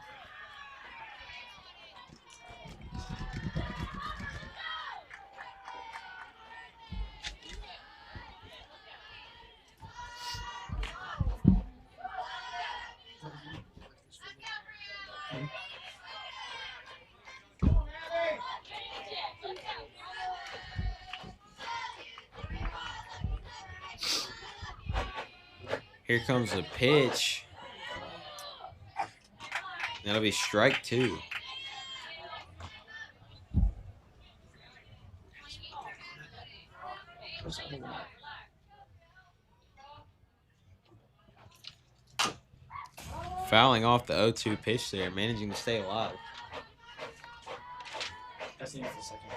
Here comes the pitch. That'll be strike 2. Fouling off the 0-2 pitch there, managing to stay alive. That's the end for a second.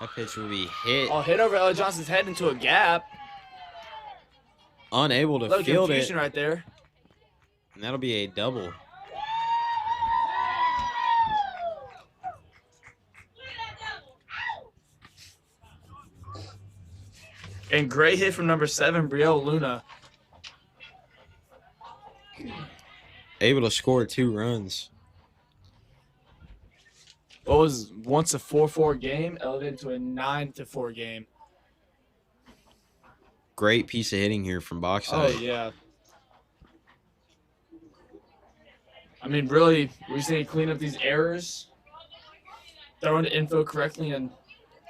That pitch will be hit. Oh, hit over Ellie Johnson's head into a gap. Unable to Little field it. confusion right there. And that'll be a double. And great hit from number 7, Brielle Luna. Able to score 2 runs. What was once a 4-4 game, elevated to a 9-4 game. Great piece of hitting here from Oh, Bauxite. yeah. I mean, really, we just need to clean up these errors, throw in the info correctly, and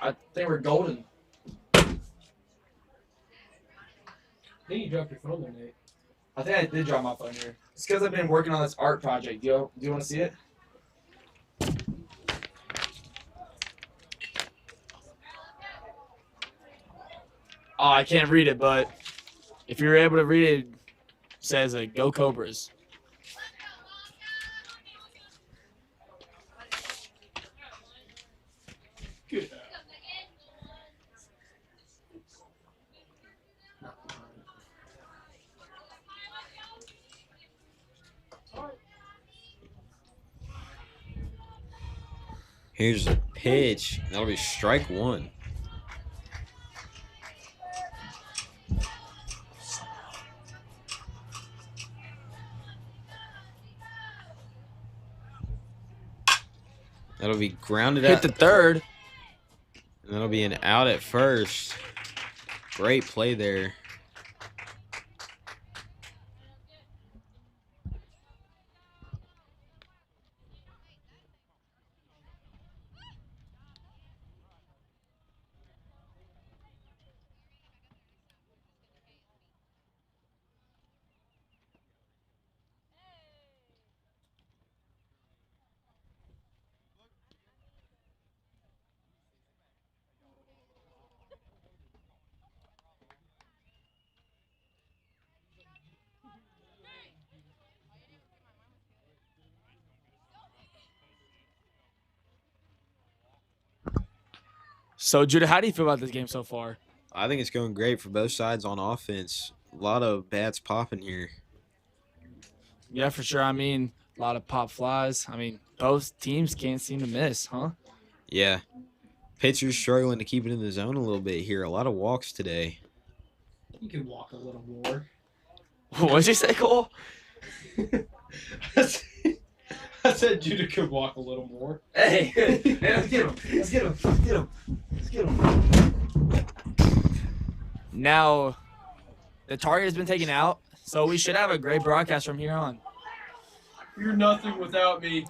I think we're golden. I think you dropped your phone there, Nate. I think I did drop my phone here. It's because I've been working on this art project. Do you want to see it? Oh, I can't read it, but if you're able to read it, it says "Go Cobras." Good. Here's the pitch. That'll be strike 1. That'll be grounded Hit out. the third. And that'll be an out at first. Great play there. So, Judah, how do you feel about this game so far? I think it's going great for both sides on offense. A lot of bats popping here. Yeah, for sure. I mean, a lot of pop flies. I mean, both teams can't seem to miss, huh? Yeah. Pitchers struggling to keep it in the zone a little bit here. A lot of walks today. You can walk a little more. What'd you say, Cole? I said Judah could walk a little more. Hey, let's get him. Let's get him. Let's get him. Let's get him. Now, the target has been taken out, so we should have a great broadcast from here on. You're nothing without me.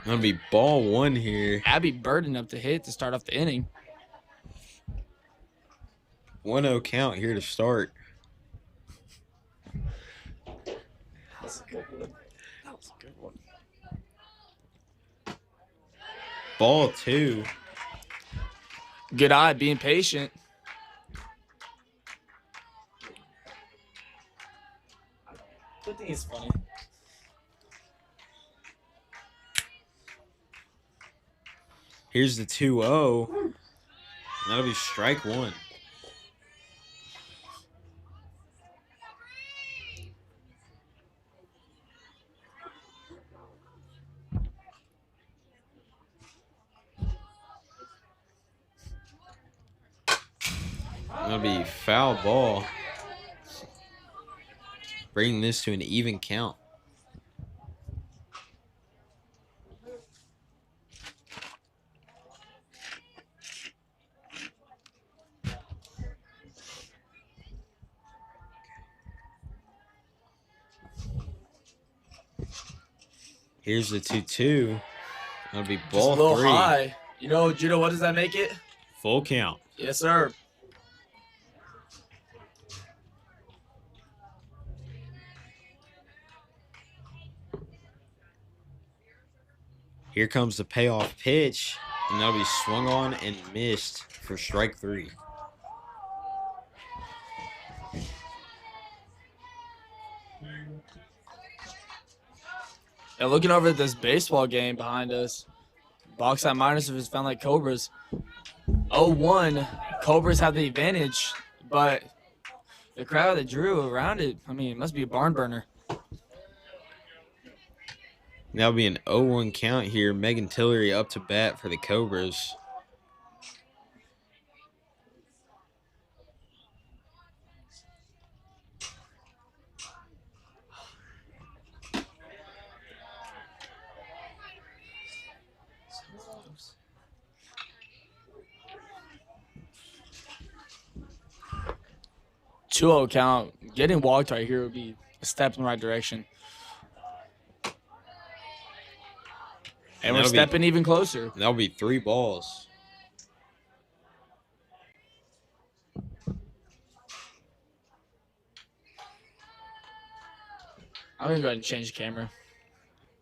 Gonna be ball one here. Abby Burden up to hit to start off the inning. 1-0 count here to start. That's a good one. That was a good one. Ball two. Good eye, being patient. I think it's funny. Here's the 2-0. That'll be strike one. That'll be foul ball. Bringing this to an even count. Here's the 2-2. That'll be Just ball a little three. high. You know, Judah, what does that make it? Full count. Yes, sir. Here comes the payoff pitch, and that'll be swung on and missed for strike three. And looking over at this baseball game behind us, Bauxite Miners have found like Cobras. 0-1, Cobras have the advantage, but the crowd that drew around it, I mean, it must be a barn burner. That'll be an 0-1 count here. Megan Tillery up to bat for the Cobras. Two-0 count. Getting walked right here would be a step in the right direction. And we're That'll be- stepping even closer. That'll be 3 balls. I'm going to go ahead and change the camera.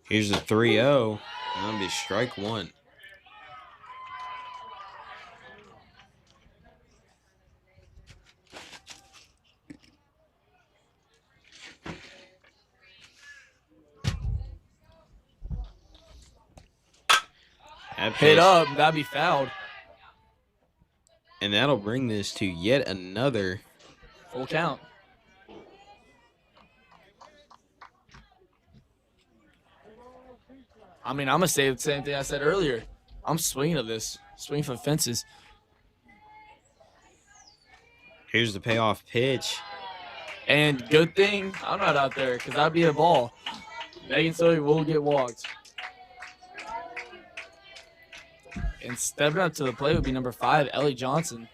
Here's the 3-0, and that'll be strike one. That Hit pitch- up, that'd be fouled. And that'll bring this to yet another. Full count. I mean, I'm going to say the same thing I said earlier. I'm swinging at this. Swinging for the fences. Here's the payoff pitch. And good thing I'm not out there because that'd be a ball. Megan Tillery will get walked. And stepping up to the plate would be number 5, Ellie Johnson.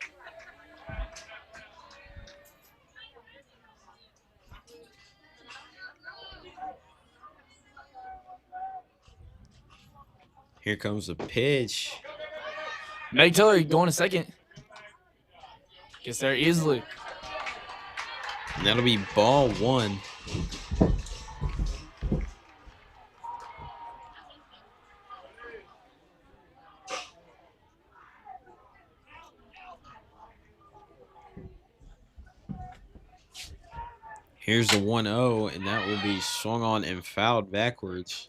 Here comes the pitch. Megan Tillery going to second. Gets there easily. And that'll be ball 1. Here's the 1-0, and that will be swung on and fouled backwards.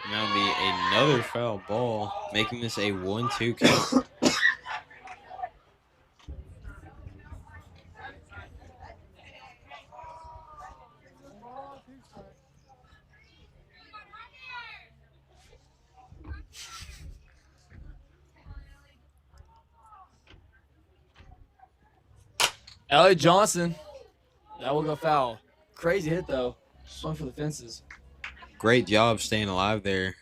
And that'll be another foul ball, making this a 1-2 count. Elliot Johnson. That will go foul. Crazy hit, though. Swung for the fences. Great job staying alive there.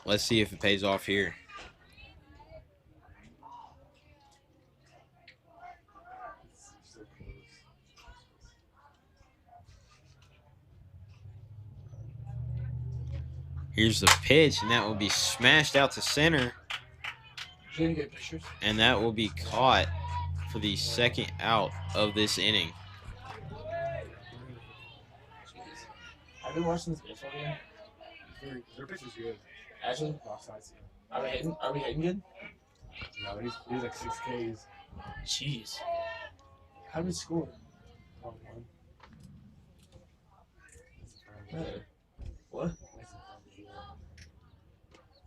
Let's see if it pays off here. Here's the pitch, and that will be smashed out to center. Didn't get pictures. And that will be caught for the second out of this inning. Have you been watching this baseball game? Their pitch is good. Actually, Bauxite. are we hitting? Are we hitting good? No, he's like 6 Ks. Jeez. How did we score? 1-1. What?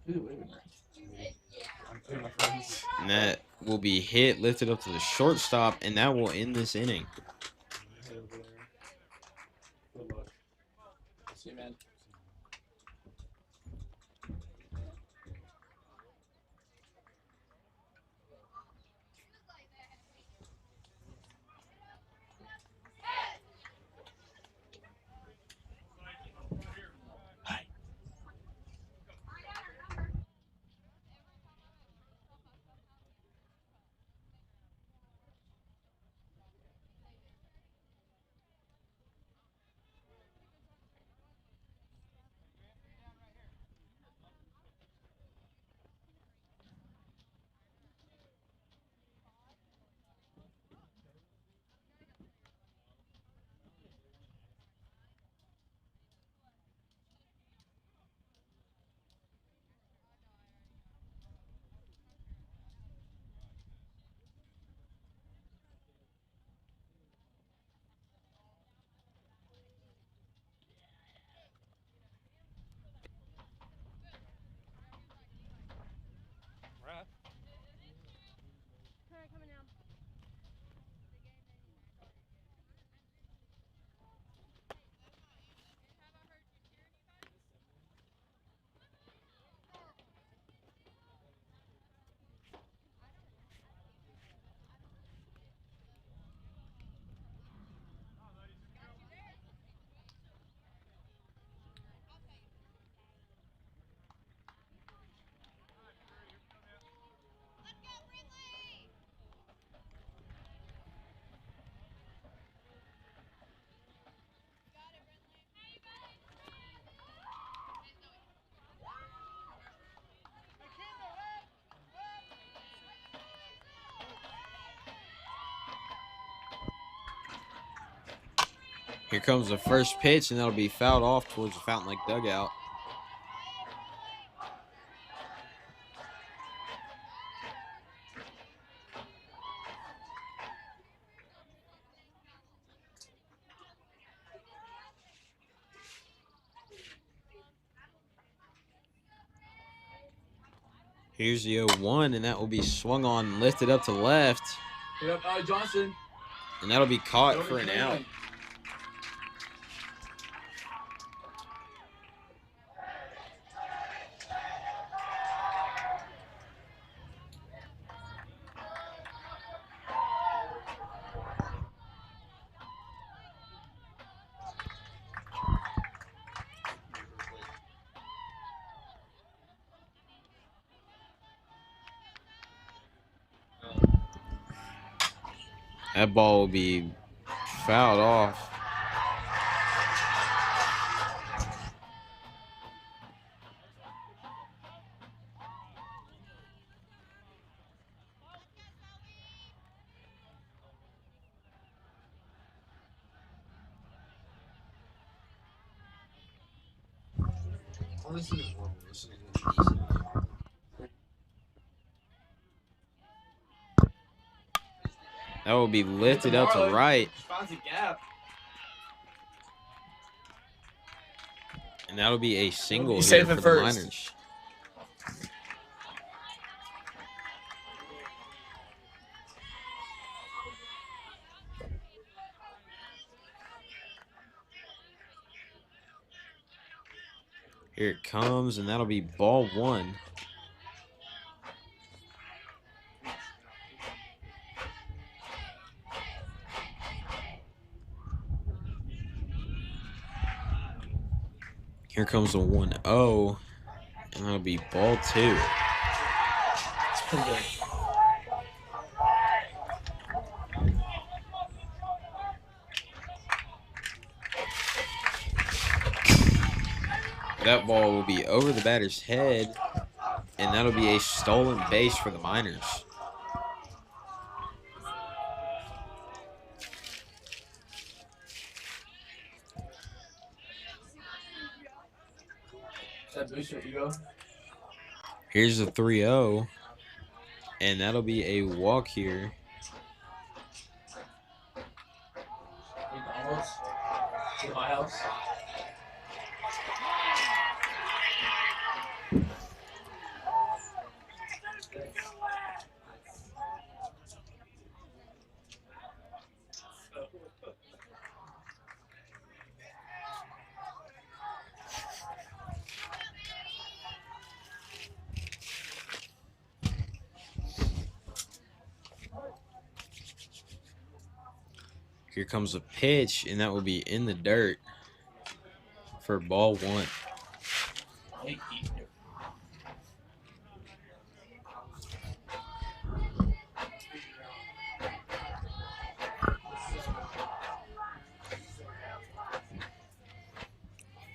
Dude, wait a minute. I'm playing my friends. And that will be hit, lifted up to the shortstop, and that will end this inning. Head over there. Good luck. See you, man. Here comes the first pitch, and that'll be fouled off towards the Fountain Lake dugout. Here's the 0-1, and that will be swung on and lifted up to left. Hit up Elliot Johnson. And that'll be caught for an out. That ball will be fouled off. That will be lifted up to right. Finds a gap. And that'll be a single He's here safe for at the first. Miners. Here it comes, and that'll be ball one. Here comes the 1-0, and that'll be ball two. It's pretty good. That ball will be over the batter's head, and that'll be a stolen base for the Miners. Is that booster ego? Here's the 3-0, and that'll be a walk here. McDonald's? To my house? Here comes a pitch, and that will be in the dirt for ball one.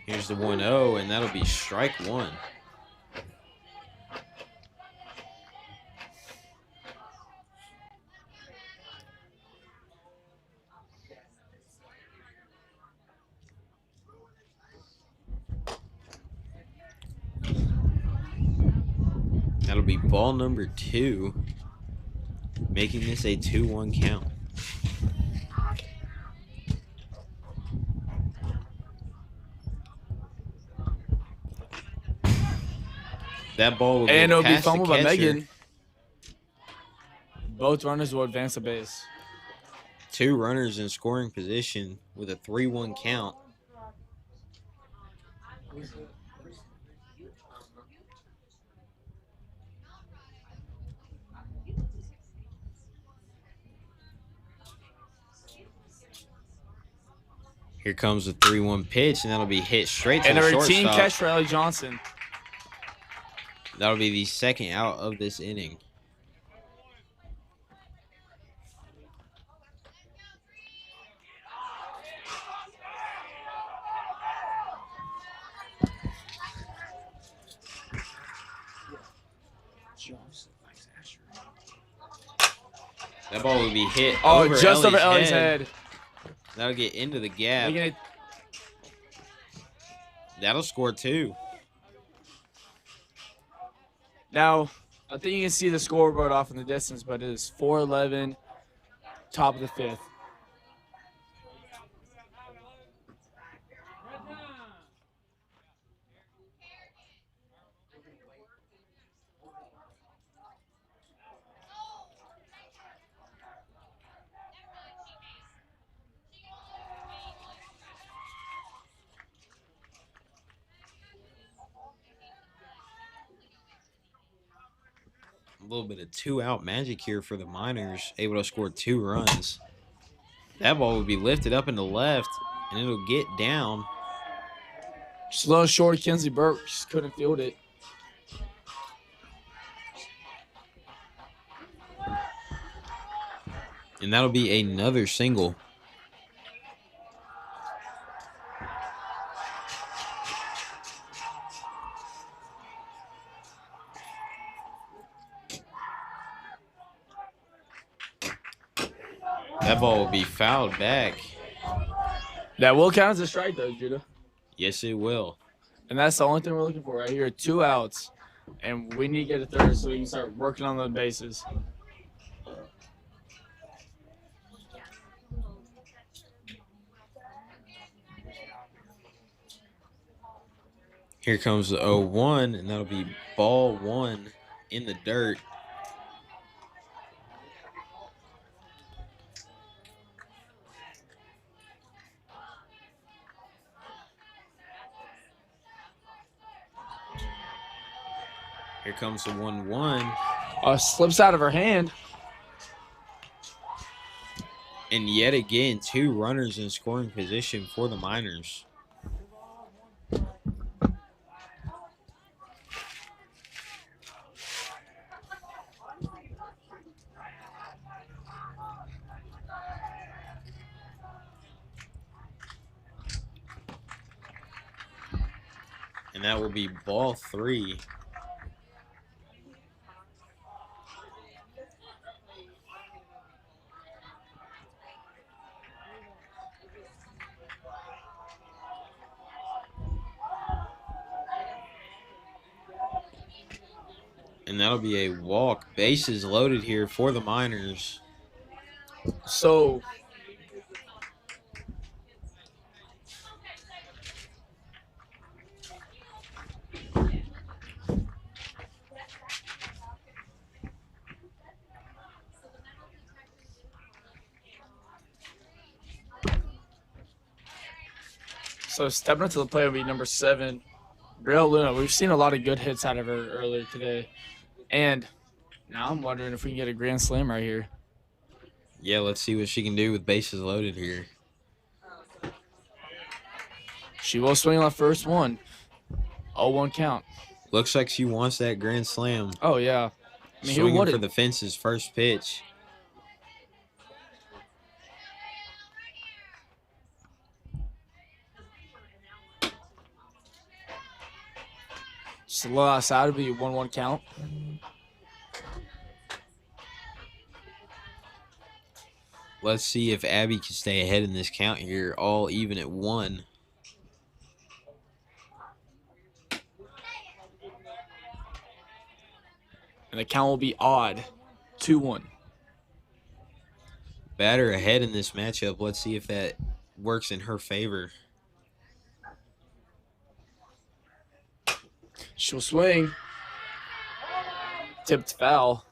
Here's the 1-0, and that'll be strike one. That'll be ball number two, making this a 2-1 count. That ball will And go it'll be past the fumbled by catcher. Megan. Both runners will advance the base. 2 runners in scoring position with a 3-1 count. Here comes the 3-1 pitch, and that'll be hit straight to And a the routine shortstop. catch for Ellie Johnson. That'll be the second out of this inning. That ball will be hit over just over Ellie's head. head. That'll get into the gap. Making it That'll score 2. now, I think you can see the scoreboard off in the distance, but it is 4-11, top of the 5th. A little bit of 2-out magic here for the Miners, able to score 2 runs. That ball will be lifted up in the left, and it'll get down. Slow short, Kinsley Burke just couldn't field it. And that'll be another single. That ball will be fouled back. That will count as a strike, though, Judah. Yes, it will. And that's the only thing we're looking for right here. 2 outs. And we need to get a third so we can start working on the bases. Here comes the 0-1, and that'll be ball 1 in the dirt. Here comes the 1-1. Slips out of her hand. And yet again, 2 runners in scoring position for the Miners. And that will be ball 3. And that'll be a walk. Bases loaded here for the Miners. So stepping up to the plate will be number 7, Brielle Luna. We've seen a lot of good hits out of her earlier today. And now I'm wondering if we can get a grand slam right here. Yeah, let's see what she can do with bases loaded here. She will swing on the first one. 0-1 count. Looks like she wants that grand slam. Oh, yeah. I mean, who Swinging for wouldn't? the fences first pitch. Slow outside would be a 1-1 count. Let's see if Abby can stay ahead in this count here, all even at 1. And the count will be odd. 2-1. Batter ahead in this matchup. Let's see if that works in her favor. She'll swing. Tipped foul.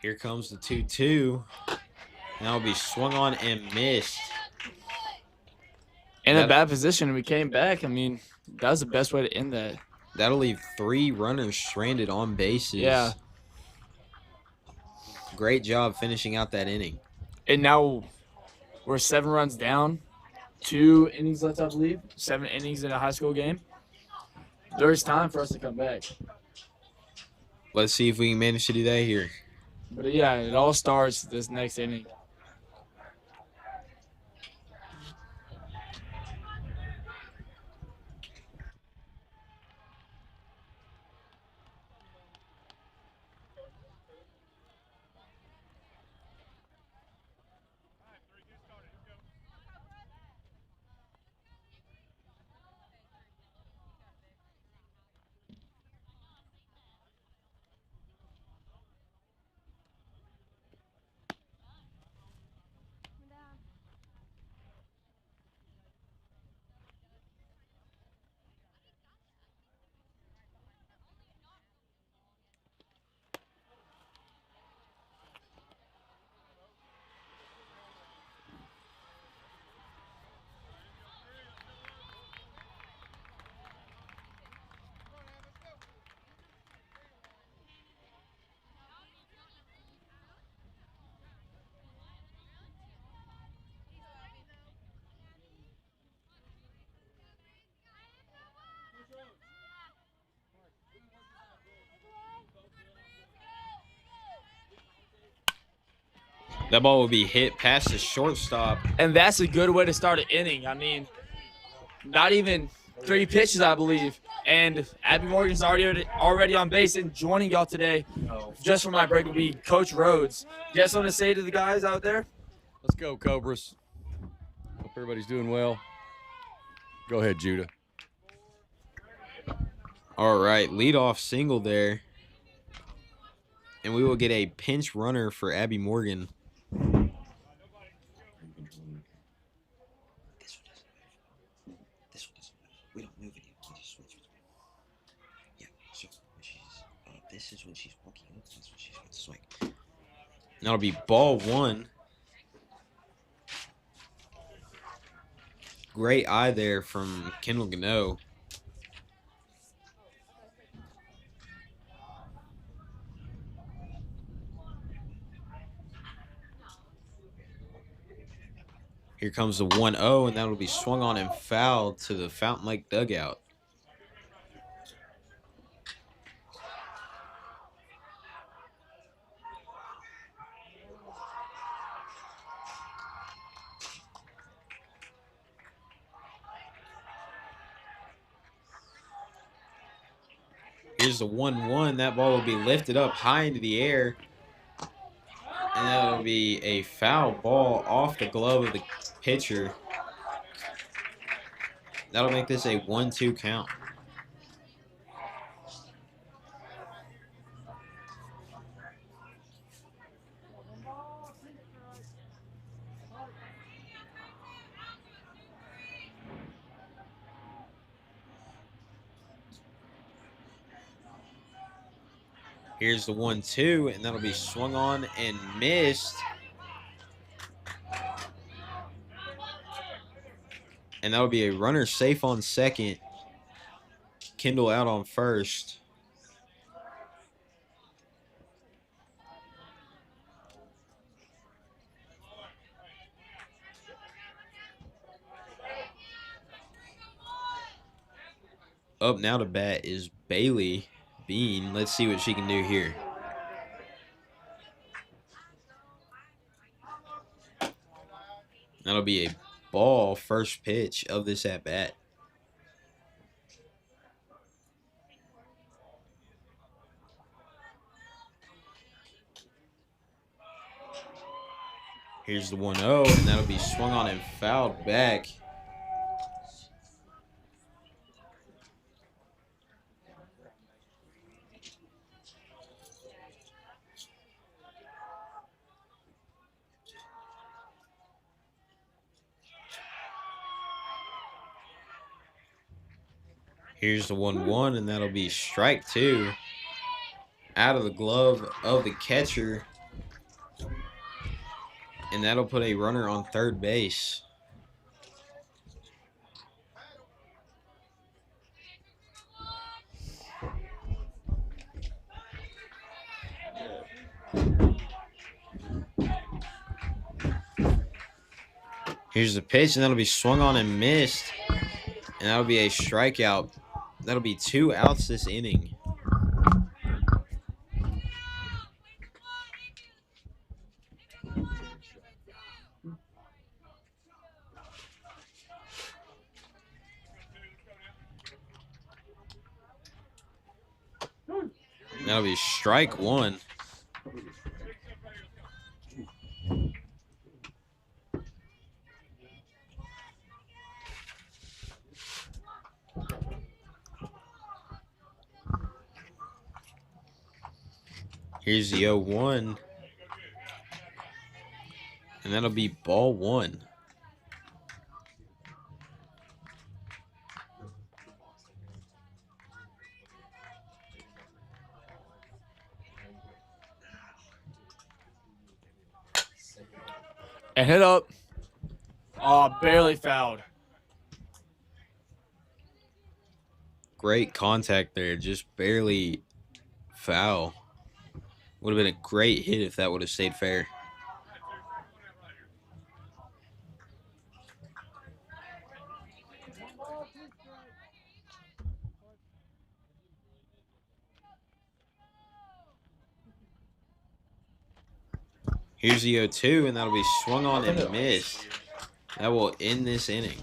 Here comes the 2-2. And that'll be swung on and missed. In a bad position, we came back. I mean, that was the best way to end that. That'll leave 3 runners stranded on bases. Yeah. Great job finishing out that inning. And now we're 7 runs down. 2 innings left, I believe. 7 innings in a high school game. There's time for us to come back. Let's see if we can manage to do that here. But, yeah, it all starts this next inning. That ball will be hit past the shortstop. And that's a good way to start an inning. I mean, not even 3 pitches, I believe. And Abby Morgan's already on base, and joining y'all today, just for my break, will be Coach Rhodes. You guys want to say to the guys out there? Let's go, Cobras. Hope everybody's doing well. Go ahead, Judah. All right, leadoff single there. And we will get a pinch runner for Abby Morgan. We don't move it. We just switch. Yeah, so this is when she's walking up. That's when she's got to swing. That'll be ball 1. Great eye there from Kendall Gano. Here comes the 1-0, and that'll be swung on and fouled to the Fountain Lake dugout. Here's the 1-1. That ball will be lifted up high into the air. And that'll be a foul ball off the glove of the pitcher. That'll make this a 1-2 count. Here's the 1-2, and that'll be swung on and missed. And that'll be a runner safe on second. Kendall out on first. Up now to bat is Bailey Bean. Let's see what she can do here. That'll be a ball first pitch of this at bat. Here's the 1-0, and that'll be swung on and fouled back. Here's the 1-1, and that'll be strike 2. Out of the glove of the catcher. And that'll put a runner on third base. Here's the pitch, and that'll be swung on and missed. And that'll be a strikeout. That'll be 2 outs this inning. That'll be strike 1. Here's the 0-1. And that'll be ball 1. And hit up. Oh, barely fouled. Great contact there, just barely foul. Would have been a great hit if that would have stayed fair. Here's the 0-2, and that'll be swung on think and it- missed. That will end this inning.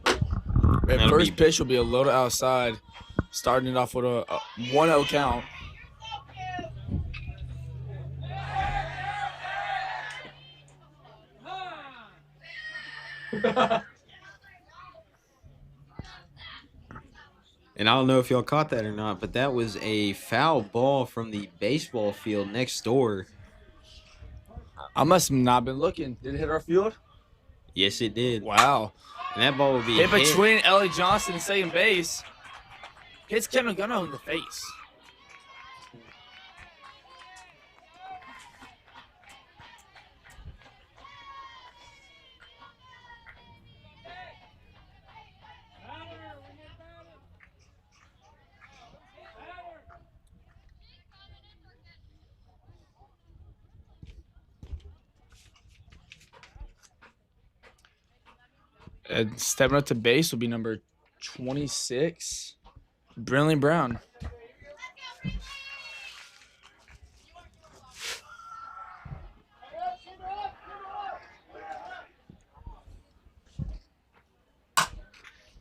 At That'll first be- pitch will be a little outside, starting it off with a 1-0 count. And I don't know if y'all caught that or not, but that was a foul ball from the baseball field next door. I must have not been looking. Did it hit our field? Yes, it did. Wow. And that ball will be Hit hit. between Ellie Johnson and second base. Hits Kevin Gunno in the face. And stepping up to base will be number 26, Brinley Brown.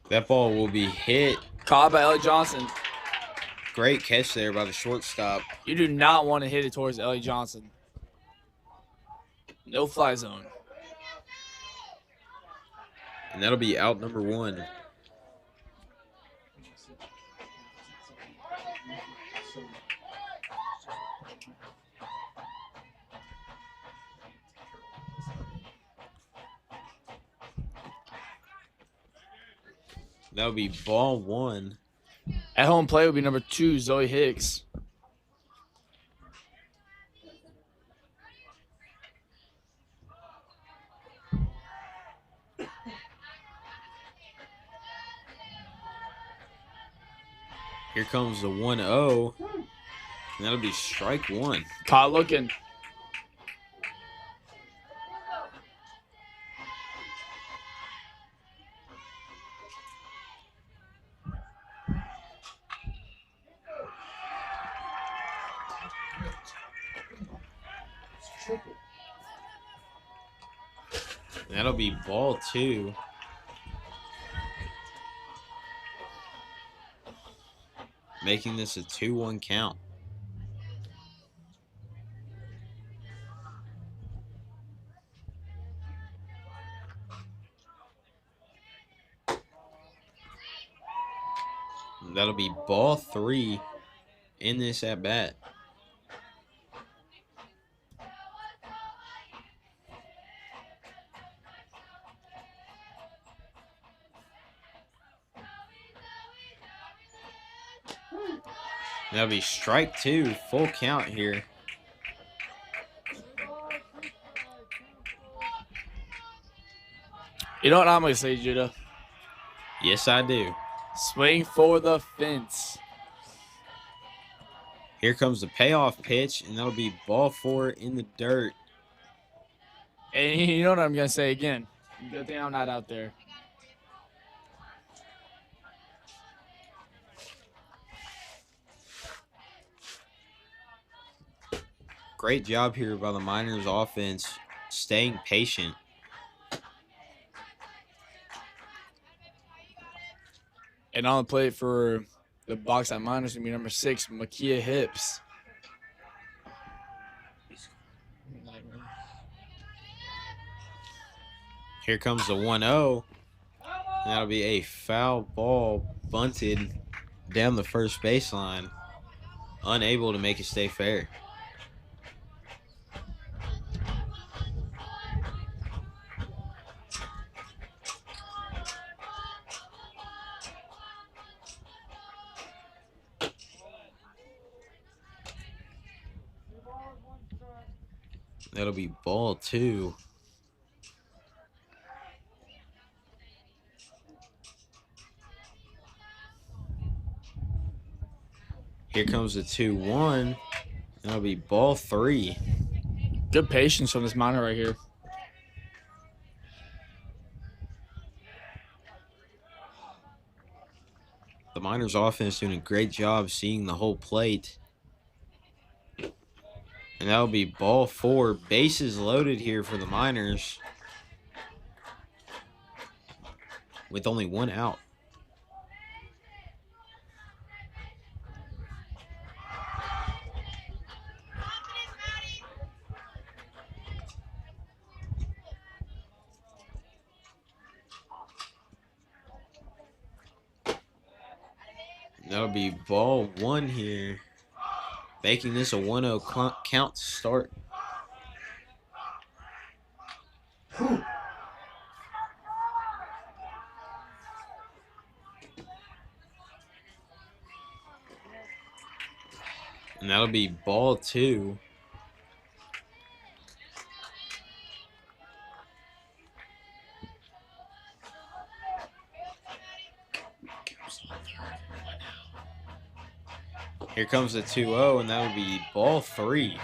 That ball will be hit. Caught by Ellie Johnson. Great catch there by the shortstop. You do not want to hit it towards Ellie Johnson. No fly zone. And that'll be out number 1. That'll be ball 1. At home play will be number 2, Zoe Hicks. Here comes the 1-0. And that'll be strike 1. Caught looking. And that'll be ball 2. Making this a 2-1 count. And that'll be ball 3 in this at bat. That'll be strike 2, full count here. You know what I'm going to say, Judah? Yes, I do. Swing for the fence. Here comes the payoff pitch, and that'll be ball 4 in the dirt. And you know what I'm going to say again. Good thing I'm not out there. Great job here by the Miners offense, staying patient. And on the plate for the Bauxite Miners gonna be number 6, Makia Hips. Here comes the 1-0. And that'll be a foul ball bunted down the first baseline. Unable to make it stay fair. That'll be ball 2. Here comes the 2-1. That'll be ball 3. Good patience from this Miner right here. The Miners offense doing a great job seeing the whole plate. And that'll be ball 4. Bases loaded here for the Miners. With only 1 out. That'll be ball 1 here. Making this a 1-0 count to start. And that'll be ball 2. Here comes the 2-0, and that'll be ball 3.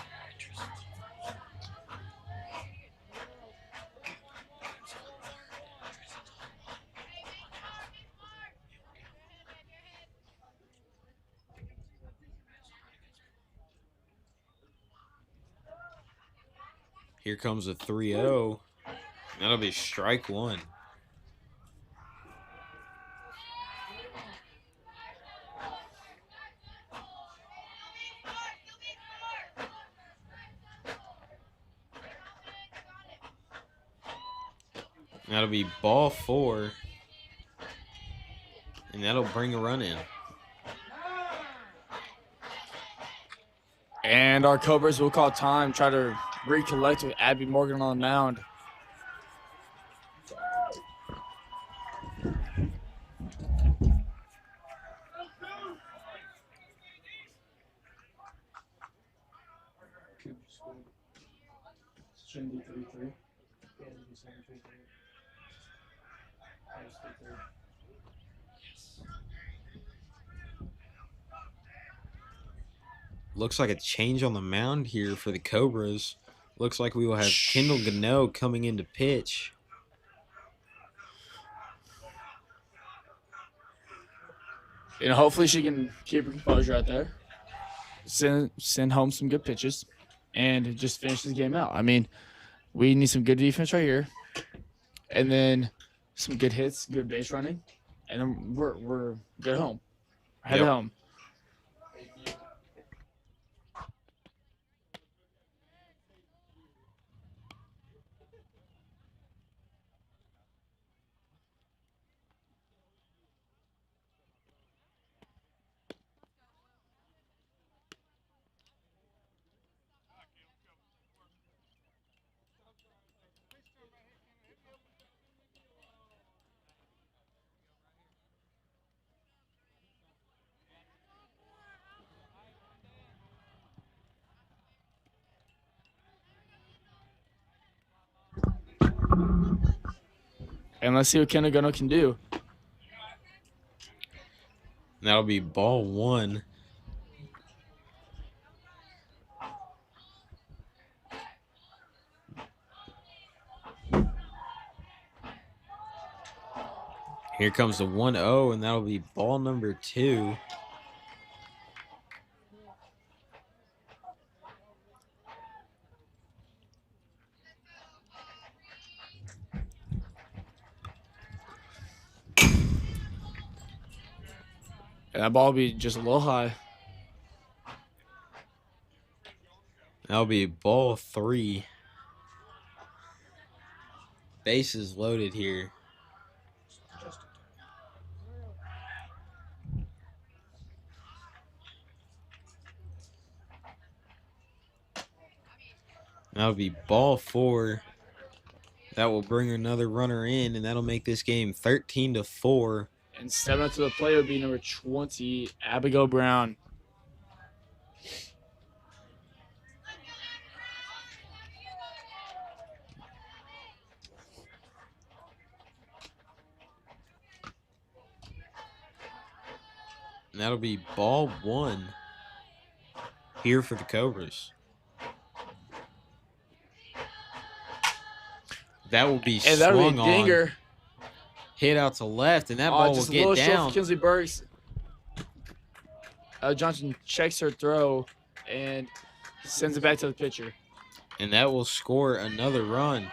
Here comes the 3-0. That'll be strike 1. That'll be ball 4. And that'll bring a run in. And our Cobras will call time, try to recollect with Abby Morgan on the mound. Shouldn't be 3-3. Yeah, it'd be 7-3-3. Yes, 3-3. Looks like a change on the mound here for the Cobras. Looks like we will have Kendall Gano coming in to pitch. And hopefully she can keep her composure out there. Send home some good pitches. And just finish this game out. I mean, we need some good defense right here. And then some good hits, good base running. And then we're good home. Head home. And let's see what Kendall Gano can do. That'll be ball 1. Here comes the 1-0, and that'll be ball number 2. And that ball will be just a little high. That'll be ball 3. Bases loaded here. That'll be ball 4. That will bring another runner in, and that'll make this game 13-4. And 7 up to the plate would be number 20, Abigail Brown. And that'll be ball 1 here for the Cobras. That will be And that'll swung be a dinger. on. Hit out to left, and that ball will Just a get little short down. for Kinsley Burks. Johnson checks her throw and sends it back to the pitcher. And that will score another run.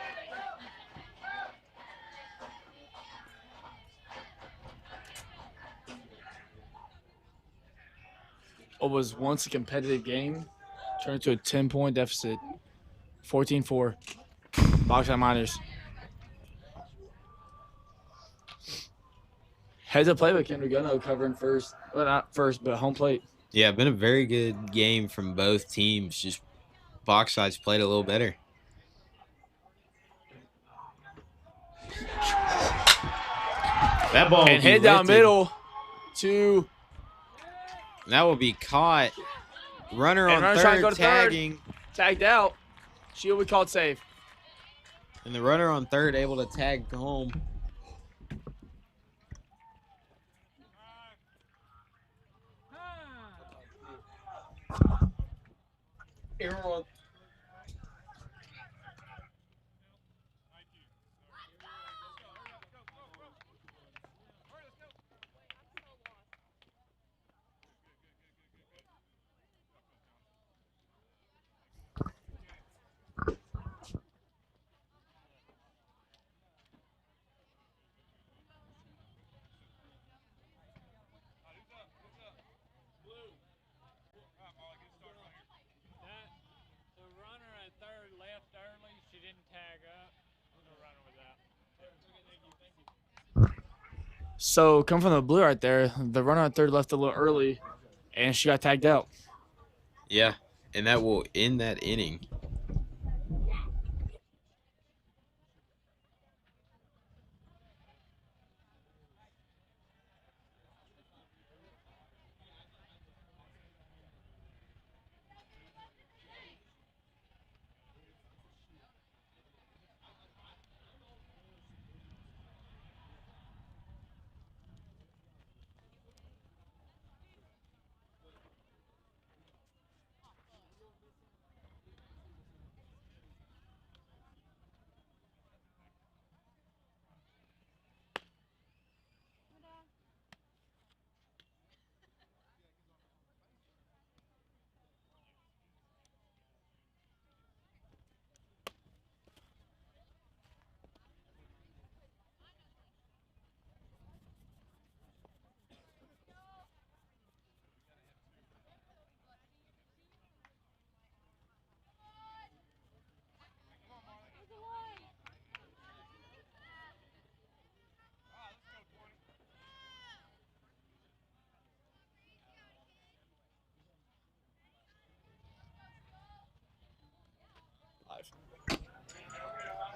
What was once a competitive game turned to a 10-point deficit. 14-4. Bauxite Miners. Heads up play with Kendra Gunno covering first. Well, not first, but home plate. Yeah, been a very good game from both teams. Just Bauxite's played a little better. That ball And hit down middle to That will be caught. Runner on runner trying to go third to third. tagging. tagged out. She'll be called safe. And the runner on third able to tag home. Aaron. The runner at third left early. She didn't tag up. The runner was out. So come from the blue right there. The runner on third left a little early, and she got tagged out. Yeah, and that will end that inning.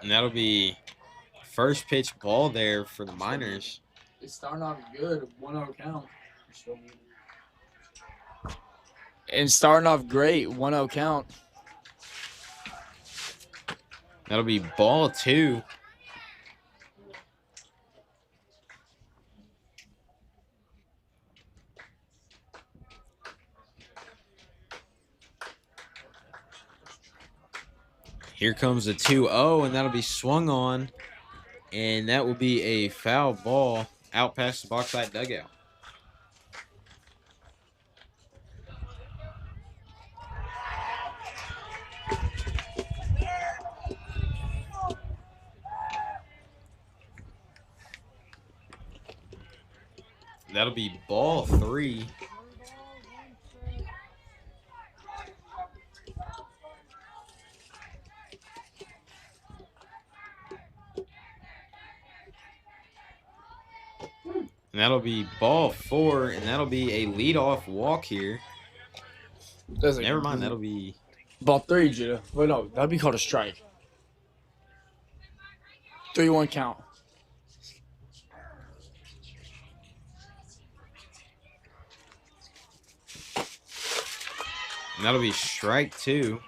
And that'll be first pitch ball there for the Miners. It's starting off good, 1-0 count. And starting off great, 1-0 count. That'll be ball 2. Here comes the 2-0, and that'll be swung on. And that will be a foul ball out past the Bauxite dugout. That'll be ball 3. And that'll be ball 4, and that'll be a leadoff walk here. Never mind, that'll be ball 3, Judah. Wait, no, that'd be called a strike. 3-1 count. and that'll be strike 2.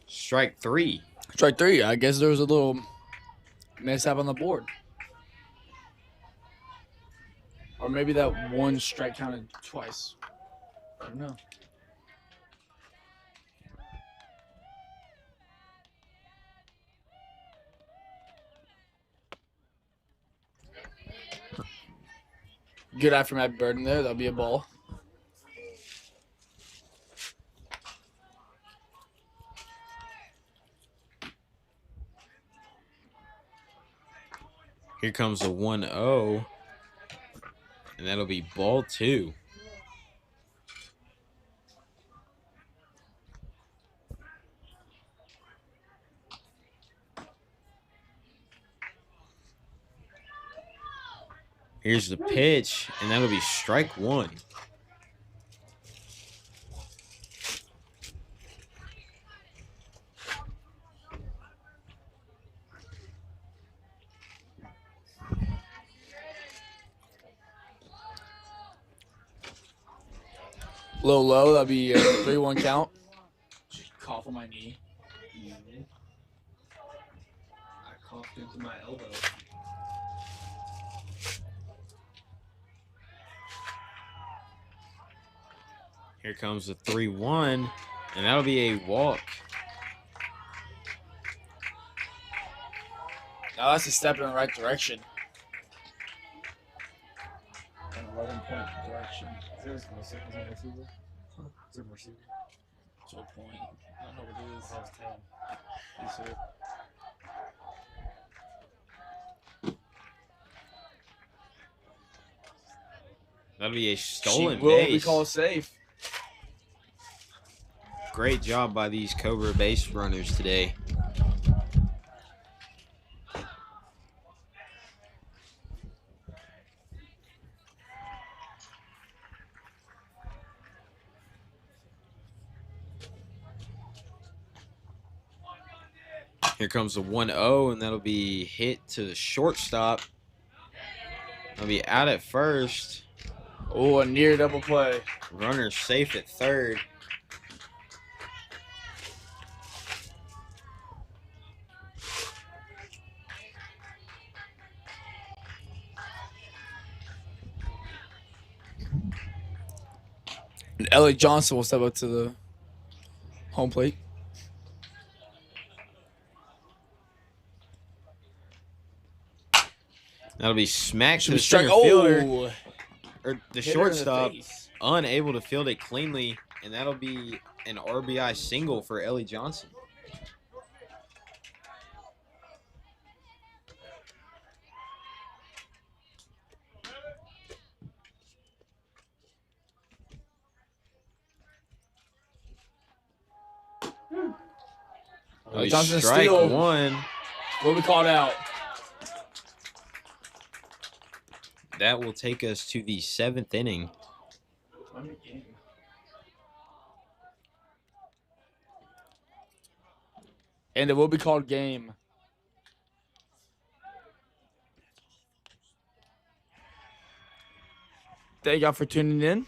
Strike 3. Strike 3. I guess there was a little mishap on the board. Or maybe that one strike counted twice. I don't know. Good eye from Matt Burden there. That'll be a ball. Here comes a 1-0. And that'll be ball 2. Here's the pitch, and that'll be strike 1. Low. That'll be a 3-1 count. Just cough on my knee. I coughed into my elbow. Here comes the 3-1, and that'll be a walk. Now that's a step in the right direction. An 11-point direction. Is there a receiver? Is there a receiver? Is there a receiver? To a point. I don't know what it is. That was 10. You see it? That'll be a stolen She will be base. called safe. Great job by these Cobra base runners today. Here comes the 1-0, and that'll be hit to the shortstop. That'll be out at first. Oh, a near double play. Runner safe at third. And Ellie Johnson will step up to the home plate. That'll be smacked to Should the be strike. center fielder. Oh, Or the hit her in the shortstop, face. unable to field it cleanly, and that'll be an RBI single for Ellie Johnson. That'll be Johnson strike steal. 1. Will be called out. That will take us to the 7th inning. And it will be called game. Thank y'all for tuning in.